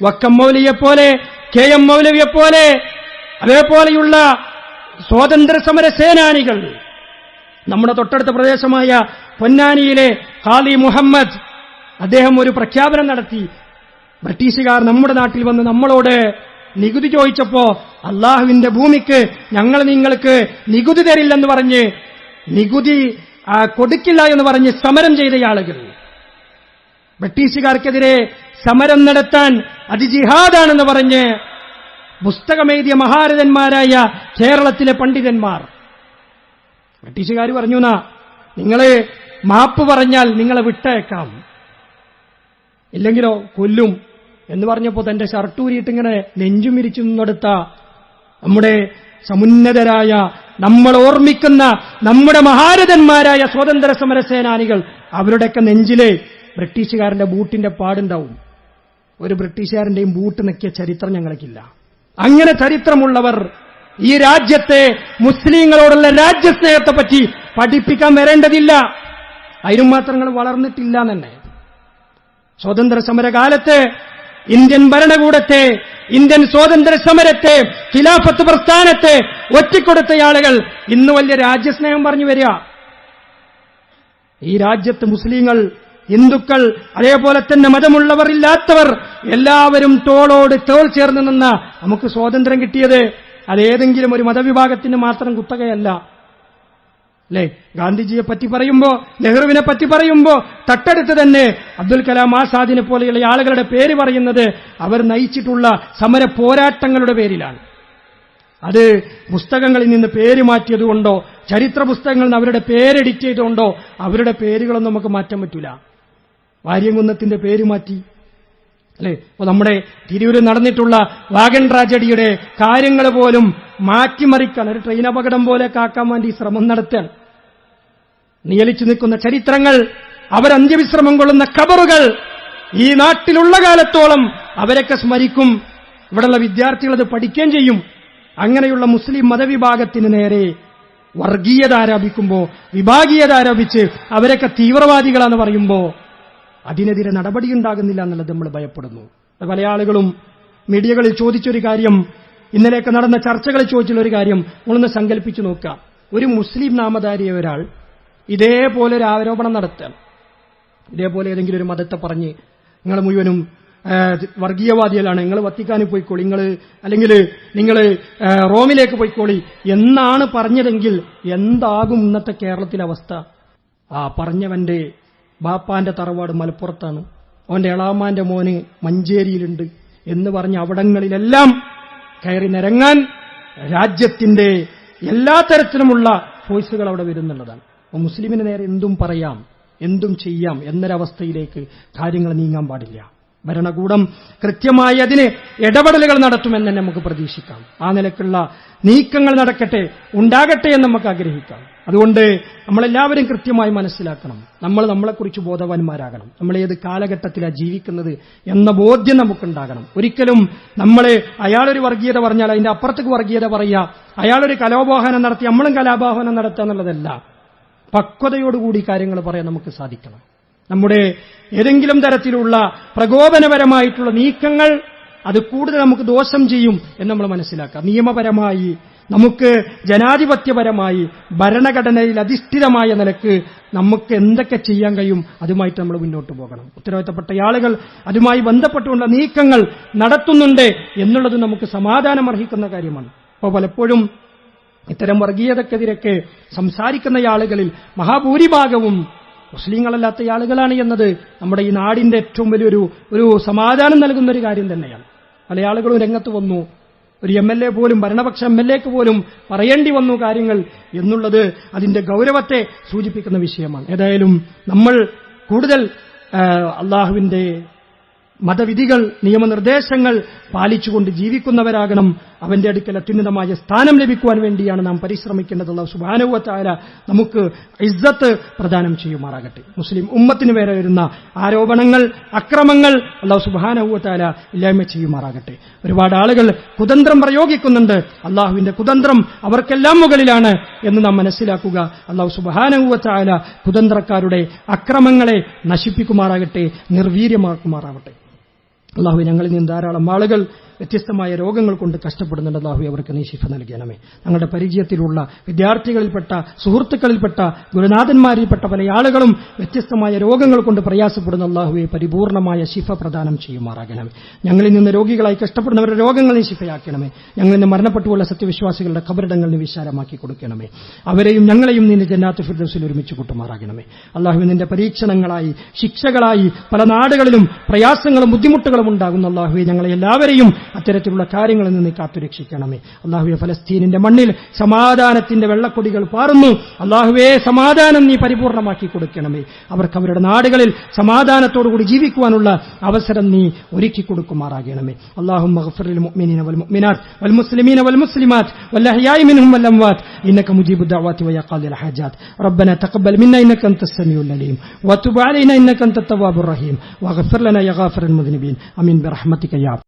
വക്കം മൗലവിയെപ്പോലെ, കെ എം മൗലവിയെപ്പോലെ, അതേപോലെയുള്ള സ്വാതന്ത്ര്യ സമര സേനാനികൾ, നമ്മുടെ തൊട്ടടുത്ത പ്രദേശമായ പൊന്നാനിയിലെ ഖാലി മുഹമ്മദ്, അദ്ദേഹം ഒരു പ്രഖ്യാപനം നടത്തി. ബ്രിട്ടീഷുകാർ നമ്മുടെ നാട്ടിൽ വന്ന് നമ്മളോട് നികുതി ചോദിച്ചപ്പോ അള്ളാഹുവിന്റെ ഭൂമിക്ക് ഞങ്ങൾ നിങ്ങൾക്ക് നികുതി തരില്ലെന്ന് പറഞ്ഞ്, നികുതി കൊടുക്കില്ല എന്ന് പറഞ്ഞ് സമരം ചെയ്ത ആളുകൾ, ബ്രിട്ടീഷുകാർക്കെതിരെ സമരം നടത്താൻ അത് ജിഹാദാണെന്ന് പറഞ്ഞ് പുസ്തകമെഴുതിയ മഹാരഥന്മാരായ കേരളത്തിലെ പണ്ഡിതന്മാർ. ബ്രിട്ടീഷുകാർ പറഞ്ഞു, നിങ്ങള് മാപ്പ് പറഞ്ഞാൽ നിങ്ങളെ വിട്ടേക്കാം, ഇല്ലെങ്കിലോ കൊല്ലും എന്ന് പറഞ്ഞപ്പോ തന്റെ ഷർട്ടൂരിയിട്ടിങ്ങനെ നെഞ്ചും വിരിച്ചു നിന്നെടുത്ത നമ്മുടെ സമുന്നതരായ, നമ്മൾ ഓർമ്മിക്കുന്ന നമ്മുടെ മഹാരഥന്മാരായ സ്വാതന്ത്ര്യ സമര സേനാനികൾ, അവരുടെയൊക്കെ നെഞ്ചിലെ ബ്രിട്ടീഷുകാരന്റെ ബൂട്ടിന്റെ പാടുണ്ടാവും. ഒരു ബ്രിട്ടീഷുകാരന്റെയും ബൂട്ട് നെക്കിയ ചരിത്രം ഞങ്ങൾക്കില്ല. അങ്ങനെ ചരിത്രമുള്ളവർ ഈ രാജ്യത്തെ മുസ്ലിങ്ങളോടുള്ള രാജ്യസ്നേഹത്തെപ്പറ്റി പഠിപ്പിക്കാൻ വരേണ്ടതില്ല. അതിനും മാത്രങ്ങൾ വളർന്നിട്ടില്ല തന്നെ. സ്വാതന്ത്ര്യ സമരകാലത്ത് ഇന്ത്യൻ ഭരണകൂടത്തെ, ഇന്ത്യൻ സ്വാതന്ത്ര്യ സമരത്തെ, ഖിലാഫത്ത് പ്രസ്ഥാനത്തെ ഒറ്റിക്കൊടുത്ത ആളുകൾ ഇന്ന് വലിയ രാജ്യസ്നേഹം പറഞ്ഞു വരിക. ഈ രാജ്യത്ത് മുസ്ലിങ്ങൾ, ഹിന്ദുക്കൾ, അതേപോലെ തന്നെ മതമുള്ളവർ ഇല്ലാത്തവർ എല്ലാവരും തോളോട് തോൾ ചേർന്ന് നിന്ന നമുക്ക് സ്വാതന്ത്ര്യം കിട്ടിയത് അതേതെങ്കിലും ഒരു മതവിഭാഗത്തിന് മാത്രം കുത്തകയല്ല. അല്ലേ? ഗാന്ധിജിയെ പറ്റി പറയുമ്പോ, നെഹ്റുവിനെ പറ്റി പറയുമ്പോ തട്ടടുത്ത് തന്നെ അബ്ദുൽ കലാം ആസാദിനെ പോലെയുള്ള ആളുകളുടെ പേര് പറയുന്നത് അവർ നയിച്ചിട്ടുള്ള സമര പോരാട്ടങ്ങളുടെ പേരിലാണ്. അത് പുസ്തകങ്ങളിൽ നിന്ന് പേര് മാറ്റിയതുകൊണ്ടോ, ചരിത്ര പുസ്തകങ്ങളിൽ നിന്ന് അവരുടെ പേര് എഡിറ്റ് ചെയ്തുകൊണ്ടോ അവരുടെ പേരുകളൊന്നും നമുക്ക് മാറ്റാൻ പറ്റൂല. വാര്യംകുന്നത്തിന്റെ പേര് മാറ്റി, അല്ലെ? അപ്പൊ നമ്മുടെ തിരൂരിൽ നടന്നിട്ടുള്ള വാഗൺ ട്രാജഡിയുടെ കാര്യങ്ങൾ പോലും മാറ്റിമറിക്കാൻ, ഒരു ട്രെയിൻ അപകടം പോലെ കാക്കാൻ വേണ്ടി ശ്രമം നടത്താൻ നിയലിച്ചു നിൽക്കുന്ന ചരിത്രങ്ങൾ, അവരന്ത്യവിശ്രമം കൊള്ളുന്ന ഖബറുകൾ ഈ നാട്ടിലുള്ള കാലത്തോളം അവരൊക്കെ സ്മരിക്കും. ഇവിടെയുള്ള വിദ്യാർത്ഥികൾ അത് പഠിക്കുകയും ചെയ്യും. അങ്ങനെയുള്ള മുസ്ലിം മതവിഭാഗത്തിന് നേരെ വർഗീയത ആരോപിക്കുമ്പോ, വിഭാഗീയത ആരോപിച്ച് അവരൊക്കെ തീവ്രവാദികളാണെന്ന് പറയുമ്പോ അതിനെതിരെ നടപടിയുണ്ടാകുന്നില്ല എന്നുള്ളത് നമ്മൾ ഭയപ്പെടുന്നു. പല ആളുകളും മീഡിയകളിൽ ചോദിച്ചൊരു കാര്യം, ഇന്നലെയൊക്കെ നടന്ന ചർച്ചകളിൽ ചോദിച്ചുള്ള ഒരു കാര്യം നമ്മളൊന്ന് സങ്കല്പിച്ചു നോക്കുക. ഒരു മുസ്ലിം നാമധാരിയ ഒരാൾ ഇതേപോലെ ഒരു ആരോപണം നടത്താൻ, ഇതേപോലെ ഏതെങ്കിലും ഒരു മതത്തെ പറഞ്ഞ് നിങ്ങൾ മുഴുവനും വർഗീയവാദികളാണ്, നിങ്ങൾ വത്തിക്കാനിൽ പോയിക്കോളി, അല്ലെങ്കിൽ നിങ്ങൾ റോമിലേക്ക് പോയിക്കോളി എന്നാണ് പറഞ്ഞതെങ്കിൽ എന്താകും ഇന്നത്തെ കേരളത്തിലെ അവസ്ഥ? പറഞ്ഞവന്റെ ബാപ്പാന്റെ തറവാട് മലപ്പുറത്താണ്, അവന്റെ എളാമാന്റെ മോന് മഞ്ചേരിയിലുണ്ട് എന്ന് പറഞ്ഞ് അവിടങ്ങളിലെല്ലാം കയറി നിരങ്ങാൻ രാജ്യത്തിന്റെ എല്ലാ തരത്തിലുമുള്ള ഫോഴ്സുകൾ അവിടെ വരുന്നുള്ളതാണ്. അപ്പോൾ മുസ്ലിമിന് നേരെ എന്തും പറയാം, എന്തും ചെയ്യാം എന്നൊരവസ്ഥയിലേക്ക് കാര്യങ്ങൾ നീങ്ങാൻ പാടില്ല. ഭരണകൂടം കൃത്യമായി അതിന് ഇടപെടലുകൾ നടത്തുമെന്ന് തന്നെ നമുക്ക് പ്രതീക്ഷിക്കാം. ആ നിലക്കുള്ള നീക്കങ്ങൾ ഉണ്ടാകട്ടെ എന്ന് നമുക്ക് ആഗ്രഹിക്കാം. അതുകൊണ്ട് നമ്മളെല്ലാവരും കൃത്യമായി മനസ്സിലാക്കണം, നമ്മൾ നമ്മളെക്കുറിച്ച് ബോധവാന്മാരാകണം. നമ്മൾ ഏത് കാലഘട്ടത്തിലാണ് ജീവിക്കുന്നത് എന്ന ബോധ്യം നമുക്കുണ്ടാകണം. ഒരിക്കലും അയാളൊരു വർഗീയത പറഞ്ഞാൽ അതിന്റെ അപ്പുറത്തേക്ക് വർഗീയത പറയുക, അയാളൊരു കലാപോഹനം നടത്തി നമ്മളും കലാപോഹനം നടത്തുക എന്നുള്ളതല്ല. പക്വതയോടുകൂടി കാര്യങ്ങൾ പറയാൻ നമുക്ക് സാധിക്കണം. നമ്മുടെ ഏതെങ്കിലും തരത്തിലുള്ള പ്രകോപനപരമായിട്ടുള്ള നീക്കങ്ങൾ അത് കൂടുതൽ നമുക്ക് ദോഷം ചെയ്യും എന്ന് നമ്മൾ മനസ്സിലാക്കാം. നിയമപരമായി, നമുക്ക് ജനാധിപത്യപരമായി, ഭരണഘടനയിൽ അധിഷ്ഠിതമായ നിലക്ക് നമുക്ക് എന്തൊക്കെ ചെയ്യാൻ കഴിയും അതുമായിട്ട് നമ്മൾ മുന്നോട്ട് പോകണം. ഉത്തരവാദിത്തപ്പെട്ട ആളുകൾ അതുമായി ബന്ധപ്പെട്ടുള്ള നീക്കങ്ങൾ നടത്തുന്നുണ്ട് എന്നുള്ളത് നമുക്ക് സമാധാനം അർഹിക്കുന്ന കാര്യമാണ്. അപ്പോൾ പലപ്പോഴും ഇത്തരം വർഗീയതക്കെതിരൊക്കെ സംസാരിക്കുന്ന ആളുകളിൽ മഹാഭൂരിഭാഗവും മുസ്ലിങ്ങളല്ലാത്ത ആളുകളാണ് എന്നത് നമ്മുടെ ഈ നാടിന്റെ ഏറ്റവും വലിയൊരു സമാധാനം നൽകുന്ന ഒരു കാര്യം തന്നെയാണ്. പല ആളുകളും രംഗത്ത് വന്നു, ഒരു MLA പോലും, ഭരണപക്ഷ MLAക്ക് പോലും പറയേണ്ടി വന്നു കാര്യങ്ങൾ എന്നുള്ളത് അതിന്റെ ഗൗരവത്തെ സൂചിപ്പിക്കുന്ന വിഷയമാണ്. ഏതായാലും നമ്മൾ കൂടുതൽ അള്ളാഹുവിന്റെ മതവിധികൾ, നിയമനിർദ്ദേശങ്ങൾ പാലിച്ചുകൊണ്ട് ജീവിക്കുന്നവരാകണം. അവന്റെ അടുക്കൽ അത്യുന്നതമായ സ്ഥാനം ലഭിക്കുവാൻ വേണ്ടിയാണ് നാം പരിശ്രമിക്കേണ്ടത്. അല്ലാഹു സുബ്ഹാനഹു വ തആല നമുക്ക് ഇസ്സത്ത് പ്രദാനം ചെയ്യുമാറാകട്ടെ. മുസ്ലിം ഉമ്മത്തിന് വേറെ വരുന്ന ആരോപണങ്ങൾ, അക്രമങ്ങൾ അല്ലാഹു സുബ്ഹാനഹു വ തആല ഇല്ലായ്മ ചെയ്യുമാറാകട്ടെ. ഒരുപാട് ആളുകൾ കുതന്ത്രം പ്രയോഗിക്കുന്നുണ്ട്. അല്ലാഹുവിന്റെ കുതന്ത്രം അവർക്കെല്ലാം മുകളിലാണ് എന്ന് നാം മനസ്സിലാക്കുക. അല്ലാഹു സുബ്ഹാനഹു വ തആല കുതന്ത്രക്കാരുടെ അക്രമങ്ങളെ നശിപ്പിക്കുമാറാകട്ടെ, നിർവീര്യമാക്കുമാറാവട്ടെ. അല്ലാഹു ഞങ്ങളിൽ നിന്ന് ധാരാളം ആളുകൾ വ്യത്യസ്തമായ രോഗങ്ങൾ കൊണ്ട് കഷ്ടപ്പെടുന്നുണ്ട്. അല്ലാഹു അവർക്ക് നീ ശിഫ നൽകണമേ. ഞങ്ങളുടെ പരിചയത്തിലുള്ള വിദ്യാർത്ഥികളിൽപ്പെട്ട, സുഹൃത്തുക്കളിൽപ്പെട്ട, ഗുരുനാഥന്മാരിൽപ്പെട്ട പല ആളുകളും വ്യത്യസ്തമായ രോഗങ്ങൾ കൊണ്ട് പ്രയാസപ്പെടുന്ന അല്ലാഹുവെ പരിപൂർണമായ ശിഫ പ്രദാനം ചെയ്യുമാറാകണമേ. ഞങ്ങളിൽ നിന്ന് രോഗികളായി കഷ്ടപ്പെടുന്നവരുടെ രോഗങ്ങൾ നീ ശിഫയാക്കണമേ. ഞങ്ങളിൽ നിന്ന് മരണപ്പെട്ടുള്ള സത്യവിശ്വാസികളുടെ ഖബറിടങ്ങൾ നീ വിശാലമാക്കി കൊടുക്കണമേ. അവരെയും ഞങ്ങളെയും നിന്റെ ജന്നാത്തുൽ ഫിർദൗസിൽ ഒരുമിച്ച് കൂട്ടുമാറാകണമേ. അല്ലാഹുവേ നിന്റെ പരീക്ഷണങ്ങളായി, ശിക്ഷകളായി പല നാടുകളിലും പ്രയാസങ്ങളും ബുദ്ധിമുട്ടുകളും ഉണ്ടാകുന്ന അല്ലാഹുവേ ഞങ്ങളെ എല്ലാവരെയും അത്തരത്തിലുള്ള കാര്യങ്ങളിൽ നിന്ന് കാത്തുരക്ഷിക്കണമേ. അല്ലാഹുവേ ഫലസ്തീനിന്റെ മണ്ണിൽ സമാധാനത്തിന്റെ വെള്ളക്കൊടികൾ പാറുന്നു. അല്ലാഹുവേ സമാധാനം നീ പരിപൂർണമാക്കി കൊടുക്കണമേ. അവർക്ക് അവരുടെ നാടുകളിൽ സമാധാനത്തോടുകൂടി ജീവിക്കുവാനുള്ള അവസരം നീ ഒരുക്കി കൊടുക്കുമാറാകണമേ. അല്ലാഹുമ്മ ഗ്ഫിർ ലിൽ മുഅ്മിനീന വൽ മുഅ്മിനാത്ത് വൽ മുസ്ലിമീന വൽ മുസ്ലിമാത്ത് വൽ അഹ്യാഇ മിൻഹും വൽ അംവാത്ത് ഇന്നക മുജീബുദ് ദഅവാതി വ യാ ഖാദിൽ ഹാജാത്ത് റബ്ബനാ തഖബ്ബൽ മിന്നാ ഇന്നക അൻതസ് സമീഉൽ അലീം വതുബ് അലൈനാ ഇന്നക അൻതത് തവ്വാബുർ റഹീം വഗ്ഫിർ ലനാ യാ ഗാഫിറൽ മുദ്നിബീൻ ആമീൻ ബിറഹ്മതിക യാ